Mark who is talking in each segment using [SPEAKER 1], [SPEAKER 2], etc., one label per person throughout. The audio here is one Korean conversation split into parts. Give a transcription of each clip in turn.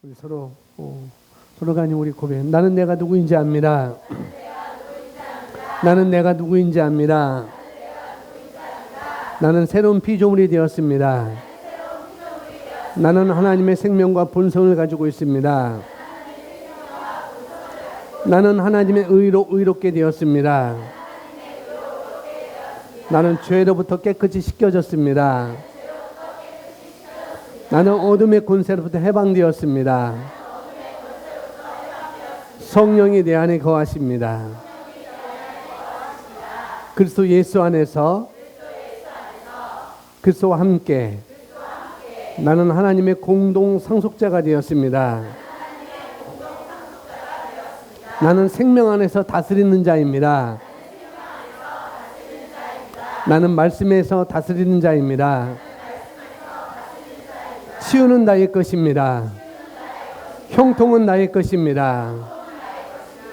[SPEAKER 1] 우리 서로가 아닌 우리 고백. 나는 내가 누구인지 압니다. 나는 내가 누구인지 압니다. 나는 새로운 피조물이 되었습니다. 나는 하나님의 생명과 본성을 가지고 있습니다. 나는 하나님의 의롭게 되었습니다. 나는 죄로부터 깨끗이 씻겨졌습니다. 나는 어둠의 권세로부터 해방되었습니다. 성령이 내 안에 거하십니다. 그리스도 예수 안에서 그리스도와 함께 나는 하나님의 공동 상속자가 되었습니다. 나는 생명 안에서 다스리는 자입니다. 나는 말씀에서 다스리는 자입니다. 치유는 나의 것입니다. 형통은 나의 것입니다.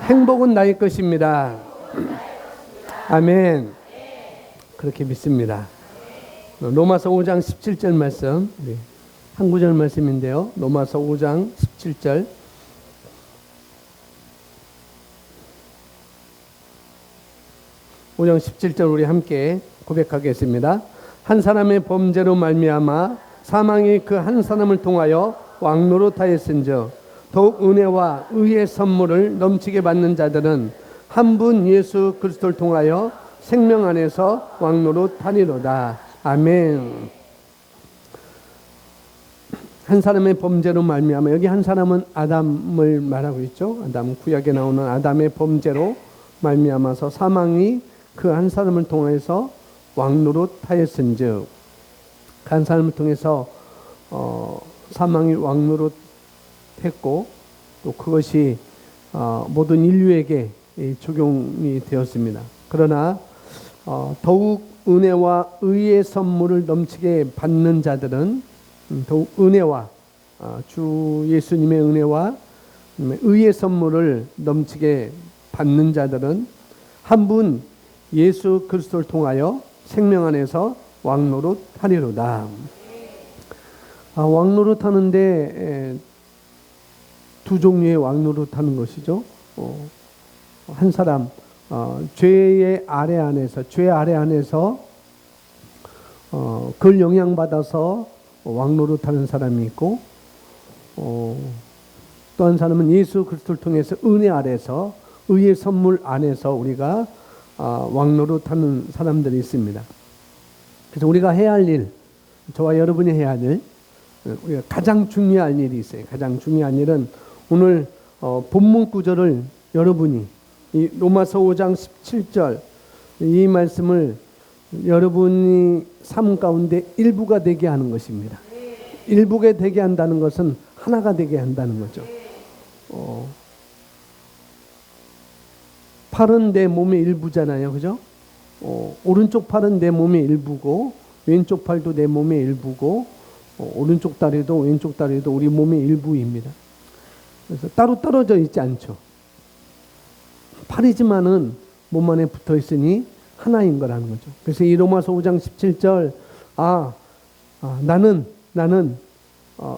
[SPEAKER 1] 행복은 나의 것입니다. 아멘. 그렇게 믿습니다. 로마서 5장 17절 말씀, 한 구절 말씀인데요. 로마서 5장 17절. (5장 17절) 우리 함께 고백하겠습니다. 한 사람의 범죄로 말미암아 사망이 그 한 사람을 통하여 왕노릇하였은즉 더욱 은혜와 의의 선물을 넘치게 받는 자들은 한 분 예수 그리스도를 통하여 생명 안에서 왕노릇하리로다. 아멘. 한 사람의 범죄로 말미암아, 여기 한 사람은 아담을 말하고 있죠. 아담, 구약에 나오는 아담의 범죄로 말미암아서 사망이 그 한 사람을 통해서 왕노릇하였은즉, 그 한 사람을 통해서 사망이 왕노릇했고 또 그것이 모든 인류에게 적용이 되었습니다. 그러나 더욱 은혜와 의의 선물을 넘치게 받는 자들은, 더욱 은혜와 주 예수님의 은혜와 의의 선물을 넘치게 받는 자들은 한 분 예수 그리스도를 통하여 생명 안에서 왕노릇하리로다. 왕노릇하는데 두 종류의 왕노릇하는 것이죠. 한 사람 죄의 아래 안에서, 죄 아래 안에서 그걸 영향받아서 왕노릇하는 사람이 있고, 또 한 사람은 예수 그리스도를 통해서 은혜 아래서, 의의 선물 안에서 우리가 왕노릇하는 사람들이 있습니다. 그래서 우리가 해야 할 일, 저와 여러분이 해야 할 일, 우리가 가장 중요한 일이 있어요. 가장 중요한 일은 오늘 본문 구절을 여러분이 이 로마서 5장 17절 이 말씀을 여러분이 삶 가운데 일부가 되게 하는 것입니다. 일부가 되게 한다는 것은 하나가 되게 한다는 거죠. 팔은 내 몸의 일부잖아요. 그죠? 오른쪽 팔은 내 몸의 일부고, 왼쪽 팔도 내 몸의 일부고, 오른쪽 다리도 왼쪽 다리도 우리 몸의 일부입니다. 그래서 따로 떨어져 있지 않죠. 팔이지만은 몸 안에 붙어 있으니 하나인 거라는 거죠. 그래서 이 로마서 5장 17절, 나는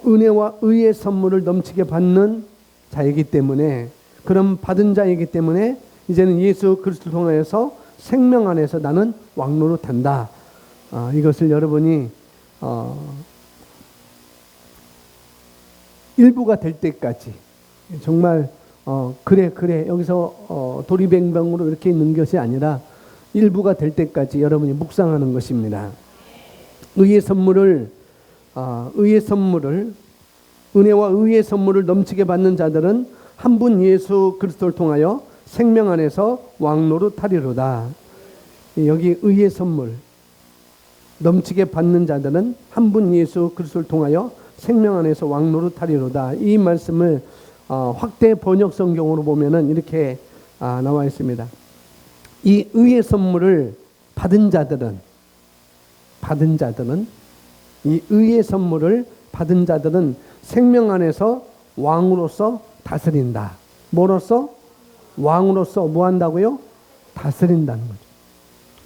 [SPEAKER 1] 은혜와 의의 선물을 넘치게 받는 자이기 때문에, 그런 받은 자이기 때문에 이제는 예수 그리스도를 통해서 생명 안에서 나는 왕노릇한다. 이것을 여러분이 일부가 될 때까지 정말 그래 여기서 도리뱅뱅으로 이렇게 있는 것이 아니라 일부가 될 때까지 여러분이 묵상하는 것입니다. 의의 선물을 은혜와 의의 선물을 넘치게 받는 자들은 한 분 예수 그리스도를 통하여 생명 안에서 왕노릇하리로다. 여기 의의 선물 넘치게 받는 자들은 한 분 예수 그리스도를 통하여 생명 안에서 왕노릇하리로다. 이 말씀을 확대 번역 성경으로 보면은 이렇게 나와 있습니다. 이 의의 선물을 받은 자들은 이 의의 선물을 받은 자들은 생명 안에서 왕으로서 다스린다. 뭐로서? 왕으로서 뭐 한다고요? 다스린다는 거죠.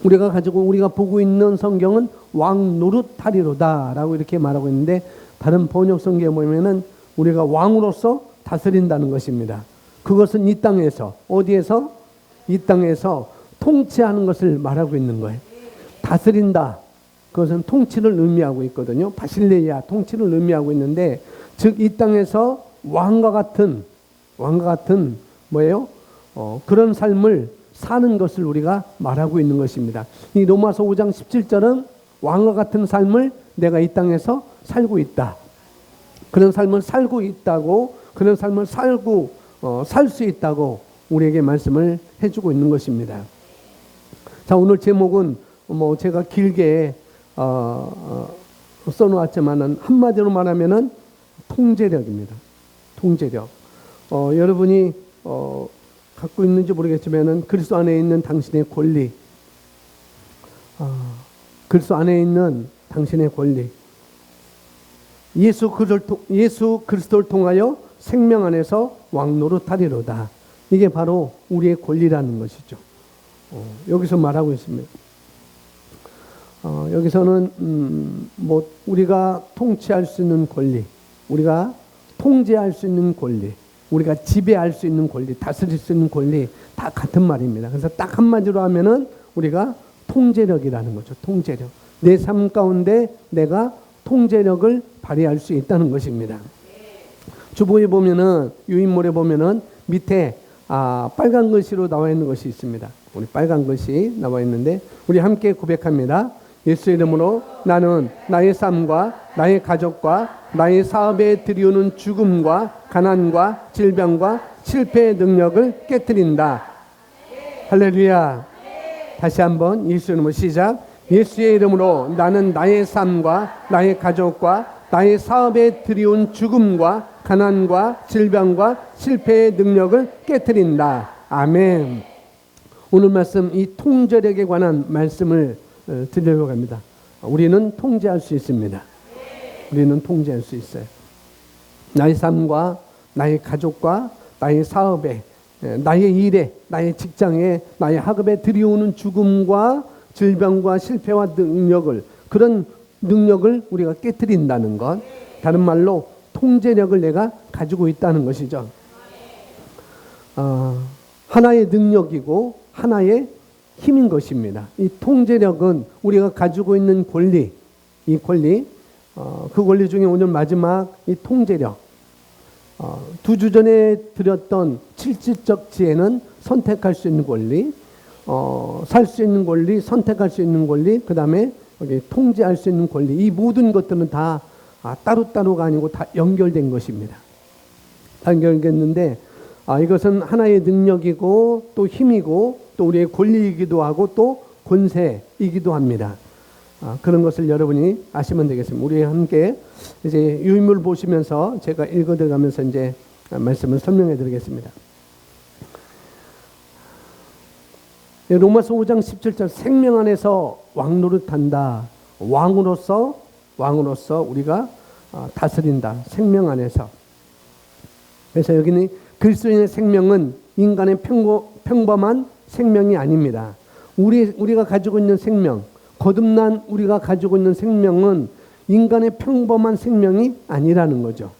[SPEAKER 1] 우리가 보고 있는 성경은 왕노릇하리로다 라고 이렇게 말하고 있는데, 다른 번역 성경에 보면은 우리가 왕으로서 다스린다는 것입니다. 그것은 이 땅에서, 어디에서? 이 땅에서 통치하는 것을 말하고 있는 거예요. 다스린다. 그것은 통치를 의미하고 있거든요. 바실레이아, 통치를 의미하고 있는데, 즉 이 땅에서 왕과 같은 뭐예요? 그런 삶을 사는 것을 우리가 말하고 있는 것입니다. 이 로마서 5장 17절은 왕과 같은 삶을 내가 이 땅에서 살고 있다. 그런 삶을 살고 있다고, 그런 삶을 살 수 있다고 우리에게 말씀을 해주고 있는 것입니다. 자, 오늘 제목은 제가 길게 써놓았지만은 한마디로 말하면은 통제력입니다. 통제력. 여러분이 갖고 있는지 모르겠지만은 그리스도 안에 있는 당신의 권리, 그리스도 안에 있는 당신의 권리, 예수 그리스도를 통하여 생명 안에서 왕노릇하리로다. 이게 바로 우리의 권리라는 것이죠. 여기서 말하고 있습니다. 여기서는 우리가 통치할 수 있는 권리, 우리가 통제할 수 있는 권리, 우리가 지배할 수 있는 권리, 다스릴 수 있는 권리 다 같은 말입니다. 그래서 딱 한마디로 하면은 우리가 통제력이라는 거죠. 통제력. 내 삶 가운데 내가 통제력을 발휘할 수 있다는 것입니다. 주보에 보면은, 유인물에 보면은 밑에 빨간 글씨로 나와 있는 것이 있습니다. 우리 빨간 글씨 나와 있는데 우리 함께 고백합니다. 예수 이름으로 나는 나의 삶과 나의 가족과 나의 사업에 들이오는 죽음과 가난과 질병과 실패의 능력을 깨뜨린다. 할렐루야. 다시 한번 예수 이름으로 시작. 예수의 이름으로 나는 나의 삶과 나의 가족과 나의 사업에 들이온 죽음과 가난과 질병과 실패의 능력을 깨뜨린다. 아멘. 오늘 말씀 이 통제력에 관한 말씀을 드리려고 합니다. 우리는 통제할 수 있습니다. 우리는 통제할 수 있어요. 나의 삶과 나의 가족과 나의 사업에, 나의 일에, 나의 직장에, 나의 학업에 들이오는 죽음과 질병과 실패와 능력을, 그런 능력을 우리가 깨뜨린다는 것, 다른 말로 통제력을 내가 가지고 있다는 것이죠. 하나의 능력이고 하나의 힘인 것입니다. 이 통제력은 우리가 가지고 있는 권리, 이 권리, 그 권리 중에 오늘 마지막 이 통제력. 두 주 전에 드렸던 실질적 지혜는 선택할 수 있는 권리, 살 수 있는 권리, 선택할 수 있는 권리, 그 다음에 통제할 수 있는 권리. 이 모든 것들은 다 따로따로가 아니고 다 연결된 것입니다. 연결됐는데 이것은 하나의 능력이고 또 힘이고 또 우리의 권리이기도 하고 또 권세이기도 합니다. 그런 것을 여러분이 아시면 되겠습니다. 우리 함께 이제 유인물 보시면서 제가 읽어 들어가면서 이제 말씀을 설명해 드리겠습니다. 로마서 5장 17절 생명 안에서 왕노릇한다. 왕으로서 우리가 다스린다. 생명 안에서. 그래서 여기는 그리스도인의 생명은 인간의 평범한 생명이 아닙니다. 우리가 가지고 있는 생명, 거듭난 우리가 가지고 있는 생명은 인간의 평범한 생명이 아니라는 거죠.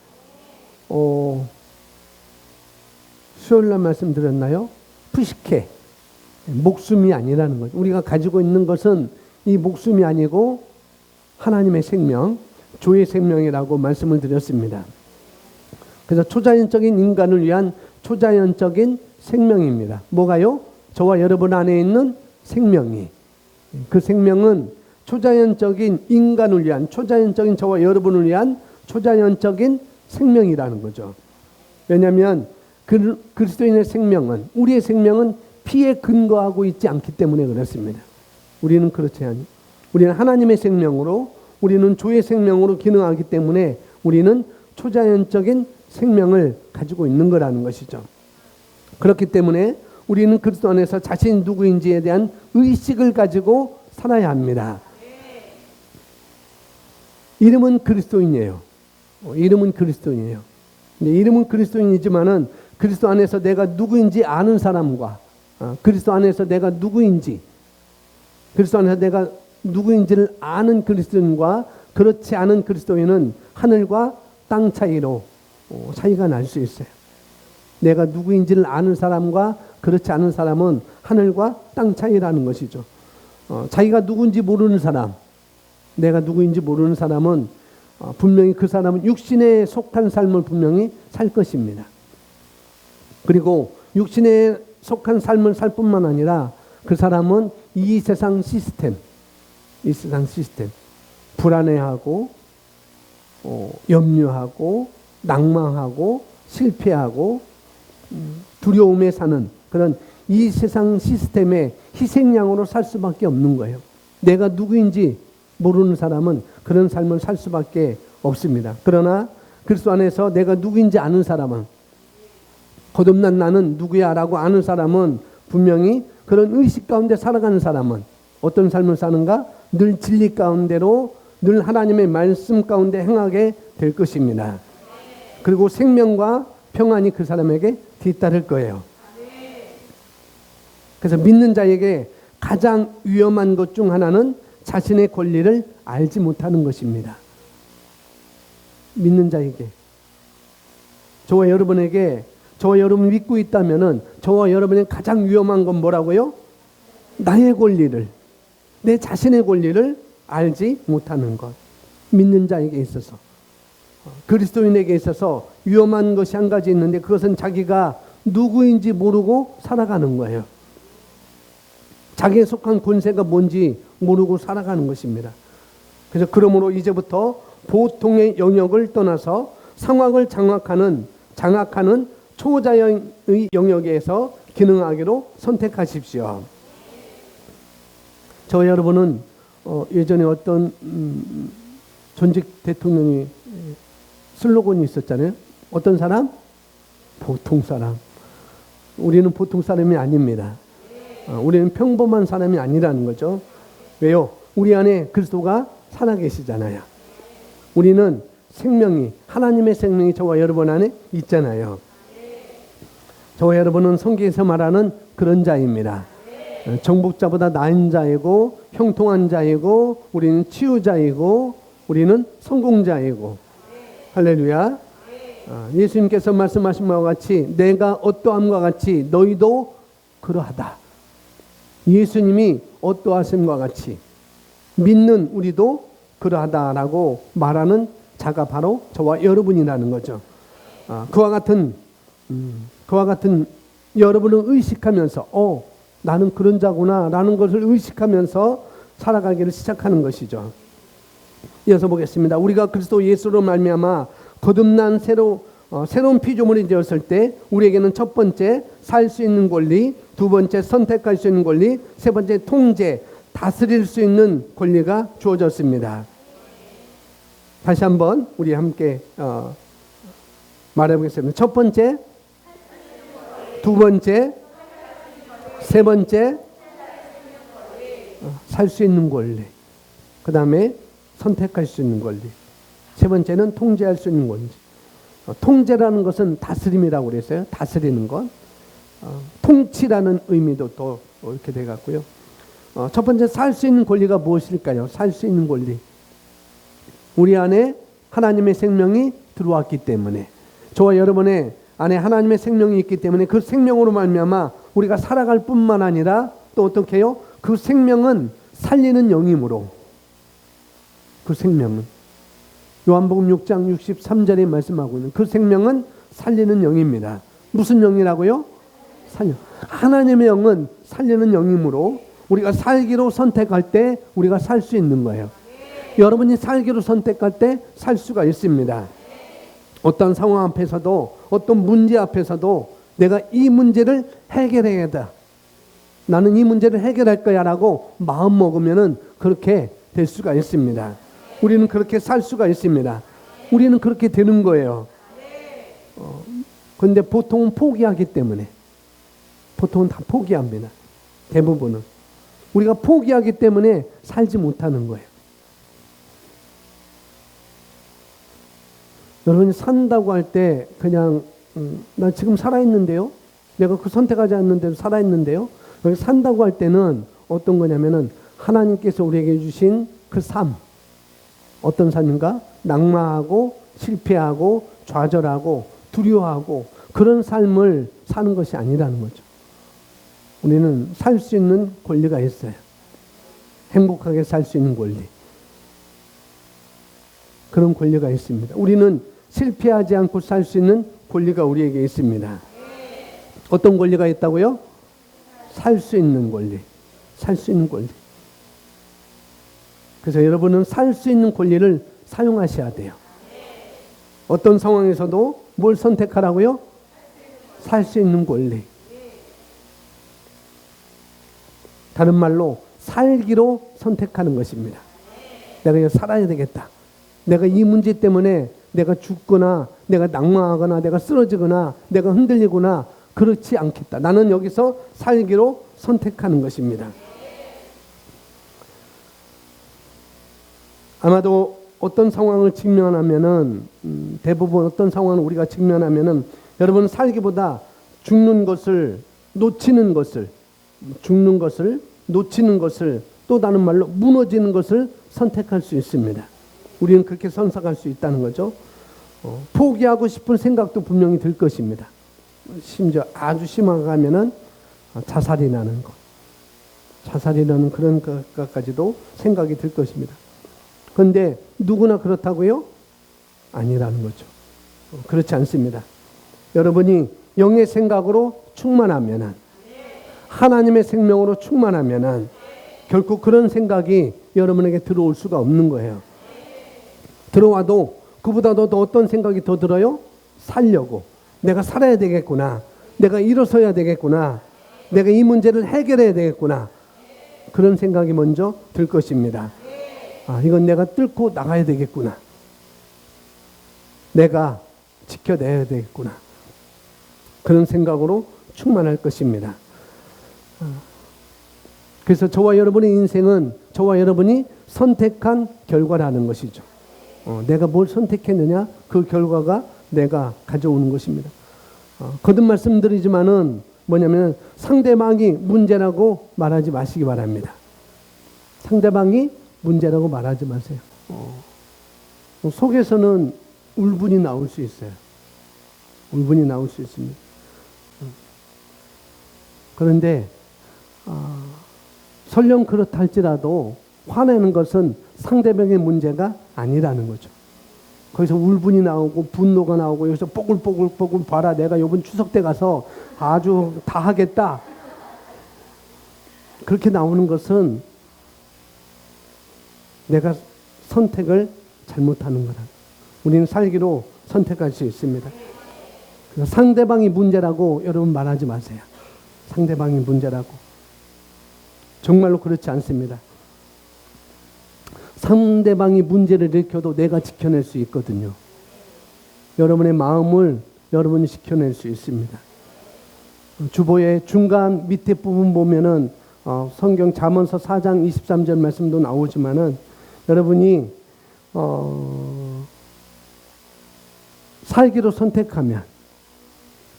[SPEAKER 1] 수요일날 말씀드렸나요? 푸시케, 목숨이 아니라는 거죠. 우리가 가지고 있는 것은 이 목숨이 아니고 하나님의 생명, 조의 생명이라고 말씀을 드렸습니다. 그래서 초자연적인 인간을 위한 초자연적인 생명입니다. 뭐가요? 저와 여러분 안에 있는 생명이. 그 생명은 초자연적인 인간을 위한, 초자연적인 저와 여러분을 위한 초자연적인 생명이라는 거죠. 왜냐하면 그리스도인의 생명은, 우리의 생명은 피에 근거하고 있지 않기 때문에 그렇습니다. 우리는 그렇지 않아요. 우리는 하나님의 생명으로, 우리는 조의 생명으로 기능하기 때문에 우리는 초자연적인 생명을 가지고 있는 거라는 것이죠. 그렇기 때문에 우리는 그리스도 안에서 자신이 누구인지에 대한 의식을 가지고 살아야 합니다. 이름은 그리스도인이에요. 이름은 그리스도인이에요. 근데 이름은 그리스도인이지만은 그리스도 안에서 내가 누구인지 아는 사람과 그리스도 안에서 내가 누구인지, 그리스도 안에서 내가 누구인지를 아는 그리스도인과 그렇지 않은 그리스도인은 하늘과 땅 차이로 차이가 날 수 있어요. 내가 누구인지를 아는 사람과 그렇지 않은 사람은 하늘과 땅 차이라는 것이죠. 자기가 누구인지 모르는 사람, 내가 누구인지 모르는 사람은 분명히 그 사람은 육신에 속한 삶을 분명히 살 것입니다. 그리고 육신에 속한 삶을 살 뿐만 아니라 그 사람은 이 세상 시스템, 불안해하고 염려하고 낭망하고 실패하고 두려움에 사는 그런 이 세상 시스템의 희생양으로 살 수밖에 없는 거예요. 내가 누구인지 모르는 사람은 그런 삶을 살 수밖에 없습니다. 그러나 그리스도 안에서 내가 누구인지 아는 사람은, 거듭난 나는 누구야 라고 아는 사람은 분명히 그런 의식 가운데 살아가는 사람은 어떤 삶을 사는가? 늘 진리 가운데로, 늘 하나님의 말씀 가운데 행하게 될 것입니다. 그리고 생명과 평안이 그 사람에게 뒤따를 거예요. 그래서 믿는 자에게 가장 위험한 것 중 하나는 자신의 권리를 알지 못하는 것입니다. 믿는 자에게, 저와 여러분에게, 저와 여러분 믿고 있다면은 저와 여러분의 가장 위험한 건 뭐라고요? 나의 권리를, 내 자신의 권리를 알지 못하는 것. 믿는 자에게 있어서, 그리스도인에게 있어서 위험한 것이 한 가지 있는데 그것은 자기가 누구인지 모르고 살아가는 거예요. 자기에 속한 권세가 뭔지 모르고 살아가는 것입니다. 그래서 그러므로 이제부터 보통의 영역을 떠나서 상황을 장악하는 초자의 영역에서 기능하기로 선택하십시오. 저 여러분은 예전에 어떤 전직 대통령이 슬로건이 있었잖아요. 어떤 사람? 보통 사람. 우리는 보통 사람이 아닙니다. 우리는 평범한 사람이 아니라는 거죠. 왜요? 우리 안에 그리스도가 살아계시잖아요. 우리는 생명이, 하나님의 생명이 저와 여러분 안에 있잖아요. 저와 여러분은 성경에서 말하는 그런 자입니다. 정복자보다 나은 자이고 형통한 자이고 우리는 치유자이고 우리는 성공자이고. 할렐루야. 예수님께서 말씀하신 바와 같이 내가 어떠함과 같이 너희도 그러하다. 예수님이 어떠하심과 같이 믿는 우리도 그러하다라고 말하는 자가 바로 저와 여러분이라는 거죠. 그와 같은 여러분을 의식하면서 나는 그런 자구나 라는 것을 의식하면서 살아가기를 시작하는 것이죠. 이어서 보겠습니다. 우리가 그리스도 예수로 말미암아 거듭난 새로운 피조물이 되었을 때 우리에게는 첫 번째 살 수 있는 권리, 두 번째 선택할 수 있는 권리, 세 번째 통제, 다스릴 수 있는 권리가 주어졌습니다. 다시 한번 우리 함께 말해보겠습니다. 첫 번째, 두 번째, 세 번째 살 수 있는 권리, 그 다음에 선택할 수 있는 권리, 세 번째는 통제할 수 있는 권리. 통제라는 것은 다스림이라고 그랬어요. 다스리는 것. 통치라는 의미도 또 이렇게 돼갔고요. 첫 번째 살 수 있는 권리가 무엇일까요? 살 수 있는 권리. 우리 안에 하나님의 생명이 들어왔기 때문에, 저와 여러분의 안에 하나님의 생명이 있기 때문에 그 생명으로 말미암아 우리가 살아갈 뿐만 아니라 또 어떻게 해요? 그 생명은 살리는 영이므로, 그 생명은 요한복음 6장 63절에 말씀하고 있는 그 생명은 살리는 영입니다. 무슨 영이라고요? 살려. 하나님의 영은 살리는 영이므로 우리가 살기로 선택할 때 우리가 살 수 있는 거예요. 여러분이 살기로 선택할 때 살 수가 있습니다. 어떤 상황 앞에서도, 어떤 문제 앞에서도 내가 이 문제를 해결해야 돼. 나는 이 문제를 해결할 거야 라고 마음 먹으면은 그렇게 될 수가 있습니다. 우리는 그렇게 살 수가 있습니다. 우리는 그렇게 되는 거예요. 그런데 보통은 포기하기 때문에, 보통은 다 포기합니다. 대부분은. 우리가 포기하기 때문에 살지 못하는 거예요. 여러분이 산다고 할 때 그냥 나 지금 살아있는데요. 내가 그 선택하지 않는데도 살아있는데요. 여기 산다고 할 때는 어떤 거냐면은 하나님께서 우리에게 주신 그 삶. 어떤 삶인가? 낭만하고 실패하고 좌절하고 두려워하고 그런 삶을 사는 것이 아니라는 거죠. 우리는 살 수 있는 권리가 있어요. 행복하게 살 수 있는 권리. 그런 권리가 있습니다. 우리는 실패하지 않고 살 수 있는 권리가 우리에게 있습니다. 어떤 권리가 있다고요? 살 수 있는 권리. 살 수 있는 권리. 그래서 여러분은 살 수 있는 권리를 사용하셔야 돼요. 어떤 상황에서도 뭘 선택하라고요? 살 수 있는 권리. 다른 말로 살기로 선택하는 것입니다. 내가 이거 살아야 되겠다. 내가 이 문제 때문에 내가 죽거나 내가 낙망하거나 내가 쓰러지거나 내가 흔들리거나 그렇지 않겠다. 나는 여기서 살기로 선택하는 것입니다. 아마도 어떤 상황을 직면하면은 대부분 어떤 상황을 우리가 직면하면은 여러분 살기보다 죽는 것을 놓치는 것을 죽는 것을 놓치는 것을 또 다른 말로 무너지는 것을 선택할 수 있습니다. 우리는 그렇게 선택할 수 있다는 거죠. 포기하고 싶은 생각도 분명히 들 것입니다. 심지어 아주 심하게 하면은 자살이라는 것, 자살이라는 그런 것까지도 생각이 들 것입니다. 그런데 누구나 그렇다고요? 아니라는 거죠. 그렇지 않습니다. 여러분이 영의 생각으로 충만하면은 하나님의 생명으로 충만하면은 결코 그런 생각이 여러분에게 들어올 수가 없는 거예요. 들어와도 그보다도 더 어떤 생각이 더 들어요? 살려고. 내가 살아야 되겠구나. 내가 일어서야 되겠구나. 내가 이 문제를 해결해야 되겠구나. 그런 생각이 먼저 들 것입니다. 아, 이건 내가 뚫고 나가야 되겠구나. 내가 지켜내야 되겠구나. 그런 생각으로 충만할 것입니다. 그래서 저와 여러분의 인생은 저와 여러분이 선택한 결과라는 것이죠. 내가 뭘 선택했느냐? 그 결과가 내가 가져오는 것입니다. 거듭 말씀드리지만은 뭐냐면 상대방이 문제라고 말하지 마시기 바랍니다. 상대방이 문제라고 말하지 마세요. 속에서는 울분이 나올 수 있어요. 울분이 나올 수 있습니다. 그런데 설령 그렇다 할지라도 화내는 것은 상대방의 문제가 아니라는 거죠. 거기서 울분이 나오고 분노가 나오고 여기서 뽀글뽀글 봐라 내가 이번 추석 때 가서 아주 다 하겠다. 그렇게 나오는 것은 내가 선택을 잘못하는 거다. 우리는 살기로 선택할 수 있습니다. 상대방이 문제라고 여러분 말하지 마세요. 상대방이 문제라고. 정말로 그렇지 않습니다. 상대방이 문제를 일으켜도 내가 지켜낼 수 있거든요. 여러분의 마음을 여러분이 지켜낼 수 있습니다. 주보의 중간 밑에 부분 보면은 성경 잠언서 4장 23절 말씀도 나오지만은 여러분이 살기로 선택하면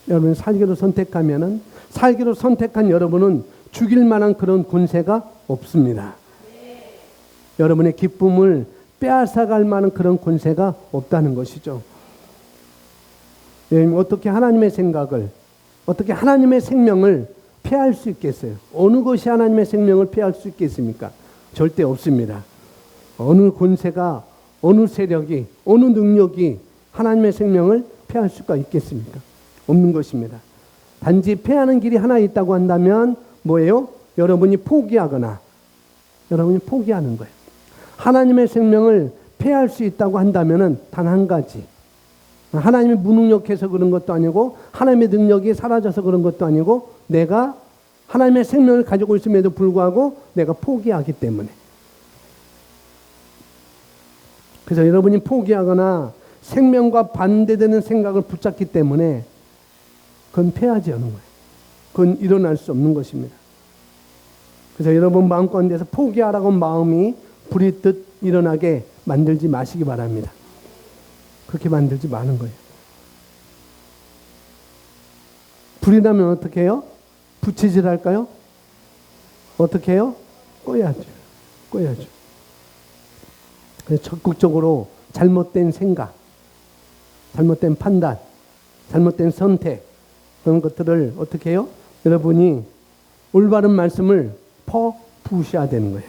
[SPEAKER 1] 여러분이 살기로 선택하면은 살기로 선택한 여러분은 죽일 만한 그런 권세가 없습니다. 여러분의 기쁨을 빼앗아갈 만한 그런 권세가 없다는 것이죠. 어떻게 하나님의 생각을, 어떻게 하나님의 생명을 폐할 수 있겠어요? 어느 것이 하나님의 생명을 폐할 수 있겠습니까? 절대 없습니다. 어느 권세가, 어느 세력이, 어느 능력이 하나님의 생명을 폐할 수가 있겠습니까? 없는 것입니다. 단지 폐하는 길이 하나 있다고 한다면 뭐예요? 여러분이 포기하거나 여러분이 포기하는 거예요. 하나님의 생명을 폐할 수 있다고 한다면 단 한 가지. 하나님이 무능력해서 그런 것도 아니고 하나님의 능력이 사라져서 그런 것도 아니고 내가 하나님의 생명을 가지고 있음에도 불구하고 내가 포기하기 때문에. 그래서 여러분이 포기하거나 생명과 반대되는 생각을 붙잡기 때문에 그건 폐하지 않는 거예요. 그건 일어날 수 없는 것입니다. 그래서 여러분 마음가운데서 포기하라고 마음이 부리듯 일어나게 만들지 마시기 바랍니다. 그렇게 만들지 마는 거예요. 불이 나면 어떻게 해요? 부채질 할까요? 어떻게 해요? 꺼야죠. 꺼야죠. 그래서 적극적으로 잘못된 생각, 잘못된 판단, 잘못된 선택, 그런 것들을 어떻게 해요? 여러분이 올바른 말씀을 퍼부으셔야 되는 거예요.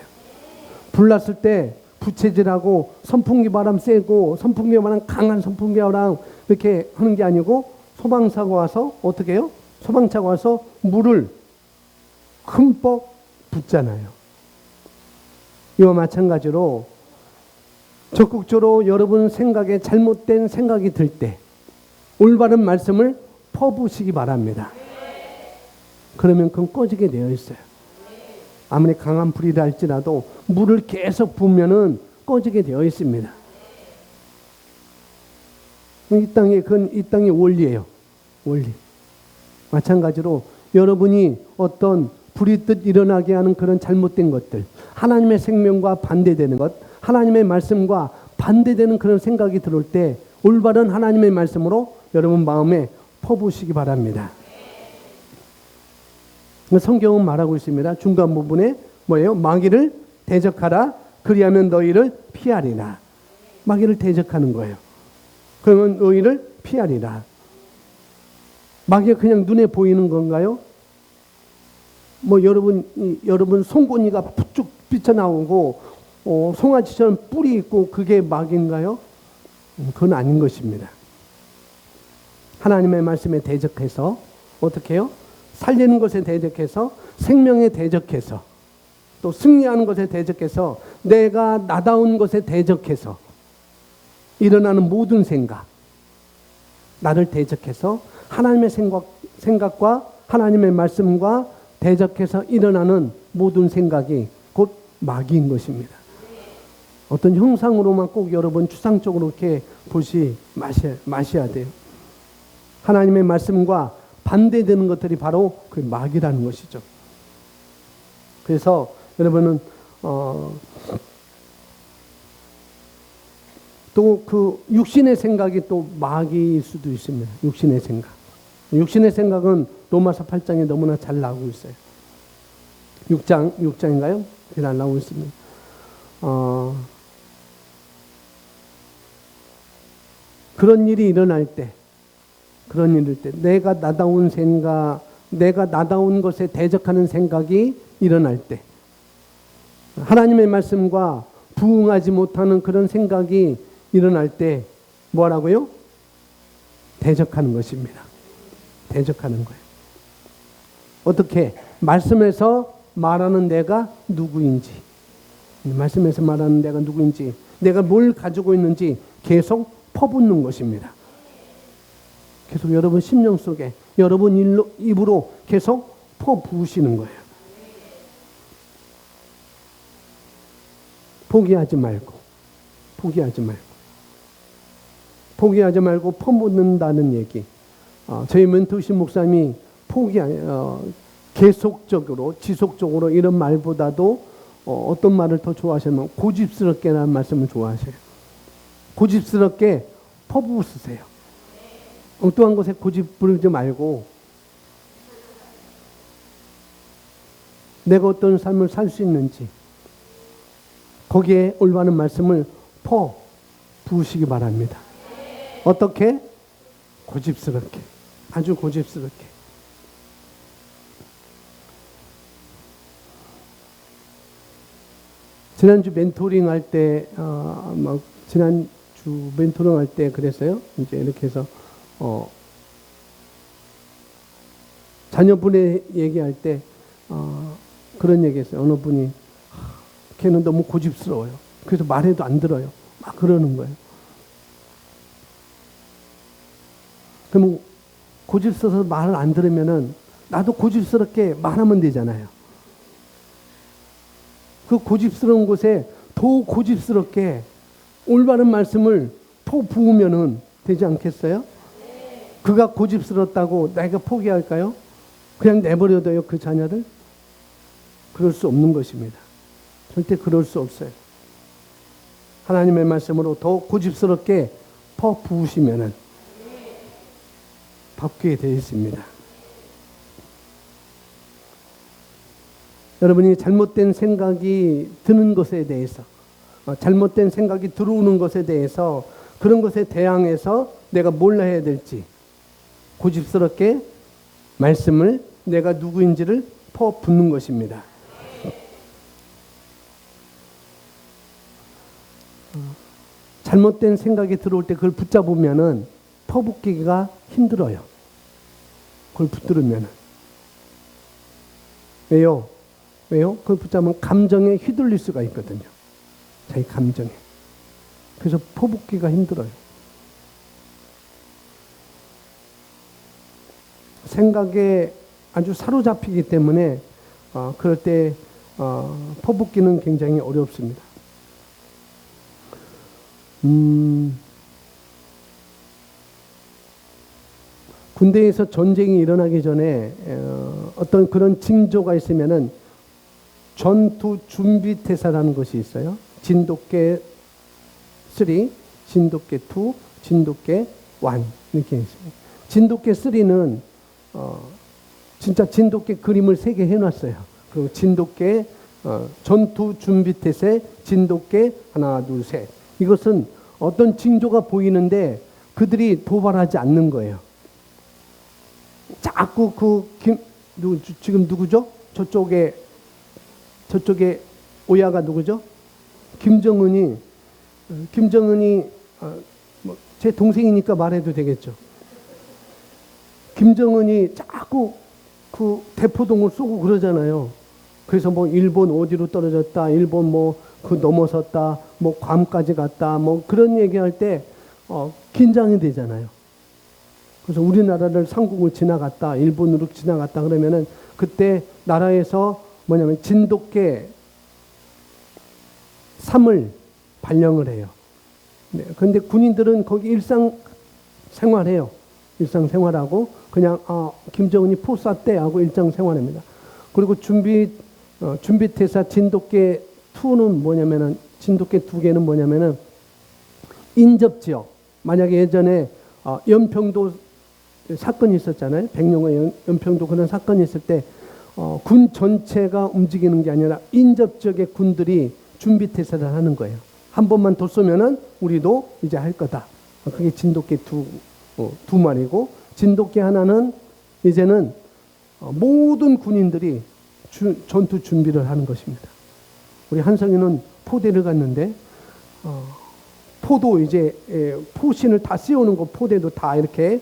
[SPEAKER 1] 불났을 때 부채질하고 선풍기 바람 쐬고 선풍기 바람 강한 선풍기 바람 이렇게 하는 게 아니고 소방차가 와서 어떻게 해요? 소방차가 와서 물을 흠뻑 붓잖아요. 이와 마찬가지로 적극적으로 여러분 생각에 잘못된 생각이 들 때 올바른 말씀을 퍼부으시기 바랍니다. 그러면 그건 꺼지게 되어 있어요. 아무리 강한 불이라 할지라도 물을 계속 부으면은 꺼지게 되어 있습니다. 그건 이 땅의 원리예요. 원리. 마찬가지로 여러분이 어떤 불이 뜻 일어나게 하는 그런 잘못된 것들, 하나님의 생명과 반대되는 것, 하나님의 말씀과 반대되는 그런 생각이 들어올 때 올바른 하나님의 말씀으로 여러분 마음에 퍼부으시기 바랍니다. 성경은 말하고 있습니다. 중간 부분에 뭐예요? 마귀를 대적하라. 그리하면 너희를 피하리라. 마귀를 대적하는 거예요. 그러면 너희를 피하리라. 마귀가 그냥 눈에 보이는 건가요? 여러분 송곳니가 쭉 삐쳐나오고 송아지처럼 뿔이 있고 그게 마귀인가요? 그건 아닌 것입니다. 하나님의 말씀에 대적해서 어떻게 해요? 살리는 것에 대적해서 생명에 대적해서 또 승리하는 것에 대적해서 내가 나다운 것에 대적해서 일어나는 모든 생각, 나를 대적해서 하나님의 생각과 하나님의 말씀과 대적해서 일어나는 모든 생각이 곧 마귀인 것입니다. 어떤 형상으로만 꼭 여러분 추상적으로 이렇게 보시 마셔야 돼요. 하나님의 말씀과 반대되는 것들이 바로 그 마귀라는 것이죠. 그래서 여러분은 또 그 육신의 생각이 또 마귀일 수도 있습니다. 육신의 생각. 육신의 생각은 로마서 8장에 너무나 잘 나오고 있어요. 6장인가요? 잘 나오고 있습니다. 그런 일이 일어날 때, 내가 나다운 생각, 내가 나다운 것에 대적하는 생각이 일어날 때, 하나님의 말씀과 부응하지 못하는 그런 생각이 일어날 때 뭐라고요? 대적하는 것입니다. 대적하는 거예요. 어떻게? 말씀에서 말하는 내가 누구인지, 말씀에서 말하는 내가 누구인지, 내가 뭘 가지고 있는지 계속 퍼붓는 것입니다. 계속 여러분 심령 속에 여러분 입으로 계속 퍼부으시는 거예요. 포기하지 말고 퍼붓는다는 얘기. 저희 멘토신 목사님이 계속적으로 지속적으로 이런 말보다도 어떤 말을 더 좋아하시냐면 고집스럽게라는 말씀을 좋아하셔요. 고집스럽게 퍼부으세요. 엉뚱한 것에 고집 부르지 말고 내가 어떤 삶을 살 수 있는지 거기에 올바른 말씀을 부으시기 바랍니다. 어떻게? 고집스럽게. 아주 고집스럽게. 지난주 멘토링 할 때, 지난주 멘토링 할 때 그랬어요. 이제 이렇게 해서, 자녀분의 얘기할 때, 그런 얘기 했어요. 어느 분이, 걔는 너무 고집스러워요. 그래서 말해도 안 들어요. 막 그러는 거예요. 그러면 고집스러워서 말을 안 들으면은 나도 고집스럽게 말하면 되잖아요. 그 고집스러운 곳에 더 고집스럽게 올바른 말씀을 부으면은 되지 않겠어요? 그가 고집스럽다고 내가 포기할까요? 그냥 내버려둬요, 그 자녀를? 그럴 수 없는 것입니다. 절대 그럴 수 없어요. 하나님의 말씀으로 더 고집스럽게 부으시면은 바뀌게 되어 있습니다. 여러분이 잘못된 생각이 드는 것에 대해서, 잘못된 생각이 들어오는 것에 대해서 그런 것에 대항해서 내가 뭘 해야 될지 고집스럽게 말씀을 내가 누구인지를 퍼붓는 것입니다. 잘못된 생각이 들어올 때 그걸 붙잡으면은 퍼붓기가 힘들어요. 그걸 붙들으면은. 왜요? 그걸 붙잡으면 감정에 휘둘릴 수가 있거든요. 자기 감정에. 그래서 퍼붓기가 힘들어요. 생각에 아주 사로잡히기 때문에 그럴 때 퍼붓기는 굉장히 어렵습니다. 군대에서 전쟁이 일어나기 전에 어떤 그런 징조가 있으면은 전투 준비 태세라는 것이 있어요. 진돗개 3, 진돗개 2, 진돗개 1 이렇게 있습니다. 진돗개 3는 진짜 진돗개 그림을 3개 해놨어요. 그리고 진돗개 전투 준비 태세, 진돗개 하나, 둘, 셋. 이것은 어떤 징조가 보이는데 그들이 도발하지 않는 거예요. 자꾸 지금 누구죠? 저쪽에 오야가 누구죠? 김정은이 제 동생이니까 말해도 되겠죠. 김정은이 자꾸 그 대포동을 쏘고 그러잖아요. 그래서 뭐 일본 어디로 떨어졌다, 일본 뭐 그 넘어섰다, 뭐 괌까지 갔다, 뭐 그런 얘기할 때 긴장이 되잖아요. 그래서 우리나라를 상국을 지나갔다, 일본으로 지나갔다 그러면은 그때 나라에서 뭐냐면 진돗개 3을 발령을 해요. 네, 그런데 군인들은 거기 일상생활해요. 일상생활하고 그냥 김정은이 포 쐈대 하고 일상생활합니다. 그리고 준비태사 진돗개 2는 뭐냐면은 진돗개 2개는 뭐냐면은 인접지역. 만약에 예전에 연평도 사건이 있었잖아요. 백령호 연평도 그런 사건이 있을 때 군 전체가 움직이는 게 아니라 인접지역의 군들이 준비태세를 하는 거예요. 한 번만 더 쏘면은 우리도 이제 할 거다. 그게 진돗개 두 마리고, 진돗개 하나는 이제는 모든 군인들이 전투 준비를 하는 것입니다. 우리 한성이는 포대를 갔는데 포도 이제 포신을 다 씌우는 거 포대도 다 이렇게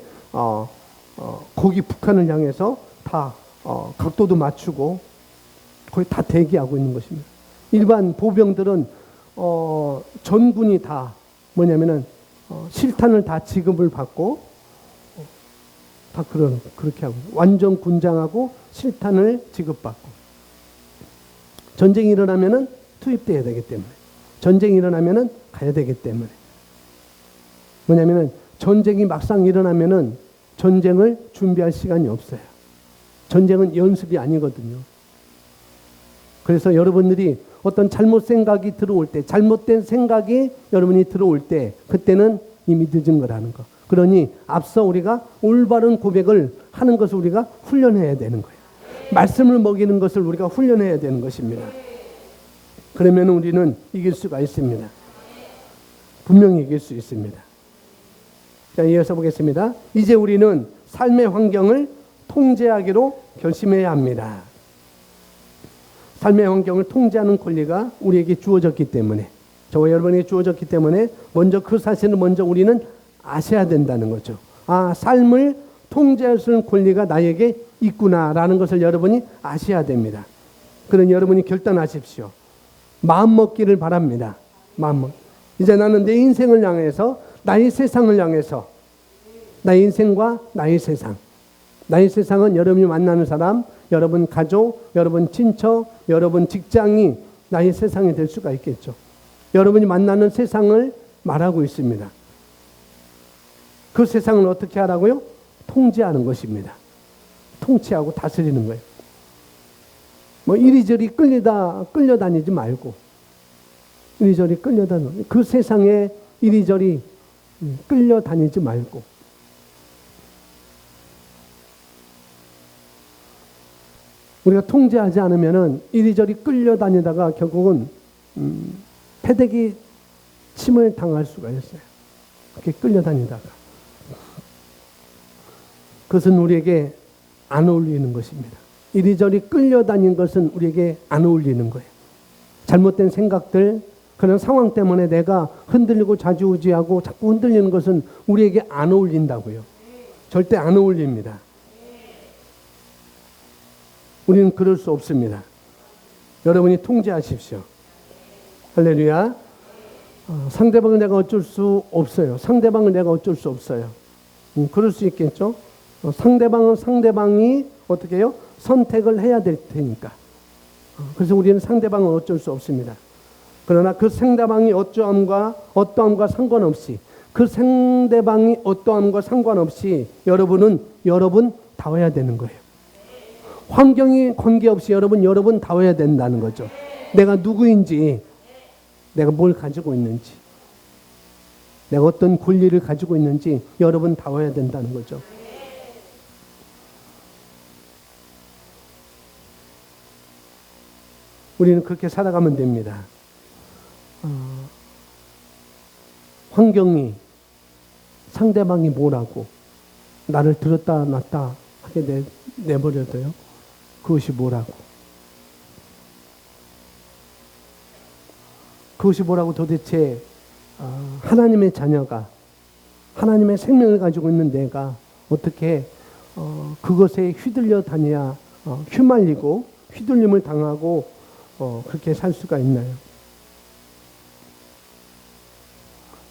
[SPEAKER 1] 거기 북한을 향해서 다 각도도 맞추고 거의 다 대기하고 있는 것입니다. 일반 보병들은 전군이 다 뭐냐면은 실탄을 다 지급을 받고 다 그렇게 하고 완전 군장하고 실탄을 지급받고 전쟁이 일어나면은 투입돼야 되기 때문에 전쟁이 일어나면은 가야 되기 때문에 뭐냐면은 전쟁이 막상 일어나면은 전쟁을 준비할 시간이 없어요. 전쟁은 연습이 아니거든요. 그래서 여러분들이 어떤 잘못 생각이 들어올 때, 잘못된 생각이 여러분이 들어올 때, 그때는 이미 늦은 거라는 거. 그러니 앞서 우리가 올바른 고백을 하는 것을 우리가 훈련해야 되는 거예요. 말씀을 먹이는 것을 우리가 훈련해야 되는 것입니다. 그러면 우리는 이길 수가 있습니다. 분명히 이길 수 있습니다. 자, 이어서 보겠습니다. 이제 우리는 삶의 환경을 통제하기로 결심해야 합니다. 삶의 환경을 통제하는 권리가 우리에게 주어졌기 때문에, 저와 여러분에게 주어졌기 때문에 먼저 그 사실을 먼저 우리는 아셔야 된다는 거죠. 삶을 통제할 수 있는 권리가 나에게 있구나라는 것을 여러분이 아셔야 됩니다. 그러니 여러분이 결단하십시오. 마음 먹기를 바랍니다. 이제 나는 내 인생을 향해서, 나의 세상을 향해서, 나의 인생과 나의 세상, 나의 세상은 여러분이 만나는 사람, 여러분 가족, 여러분 친척, 여러분 직장이 나의 세상이 될 수가 있겠죠. 여러분이 만나는 세상을 말하고 있습니다. 그 세상을 어떻게 하라고요? 통제하는 것입니다. 통치하고 다스리는 거예요. 뭐 이리저리 끌려다니지 말고, 이리저리 그 세상에 이리저리 끌려다니지 말고, 우리가 통제하지 않으면은 이리저리 끌려다니다가 결국은 패대기 침을 당할 수가 있어요. 그렇게 끌려다니다가 그것은 우리에게 안 어울리는 것입니다. 이리저리 끌려다니는 것은 우리에게 안 어울리는 거예요. 잘못된 생각들, 그런 상황 때문에 내가 흔들리고 좌지우지하고 자꾸 흔들리는 것은 우리에게 안 어울린다고요. 절대 안 어울립니다. 우리는 그럴 수 없습니다. 여러분이 통제하십시오. 할렐루야. 상대방을 내가 어쩔 수 없어요. 상대방을 내가 어쩔 수 없어요. 그럴 수 있겠죠. 상대방은 상대방이 어떻게 해요? 선택을 해야 될 테니까. 그래서 우리는 상대방은 어쩔 수 없습니다. 그러나 그 상대방이 어떠함과 상관없이, 그 상대방이 어떠함과 상관없이 여러분은 여러분다워야 되는 거예요. 환경이 관계없이 여러분다워야 된다는 거죠. 내가 누구인지, 내가 뭘 가지고 있는지, 내가 어떤 권리를 가지고 있는지 여러분다워야 된다는 거죠. 우리는 그렇게 살아가면 됩니다. 환경이, 상대방이 뭐라고 나를 들었다 놨다 하게 내버려둬요. 그것이 뭐라고? 그것이 뭐라고 도대체 하나님의 자녀가, 하나님의 생명을 가지고 있는 내가 어떻게 그것에 휘둘려 다녀야 휘말리고 휘둘림을 당하고 그렇게 살 수가 있나요?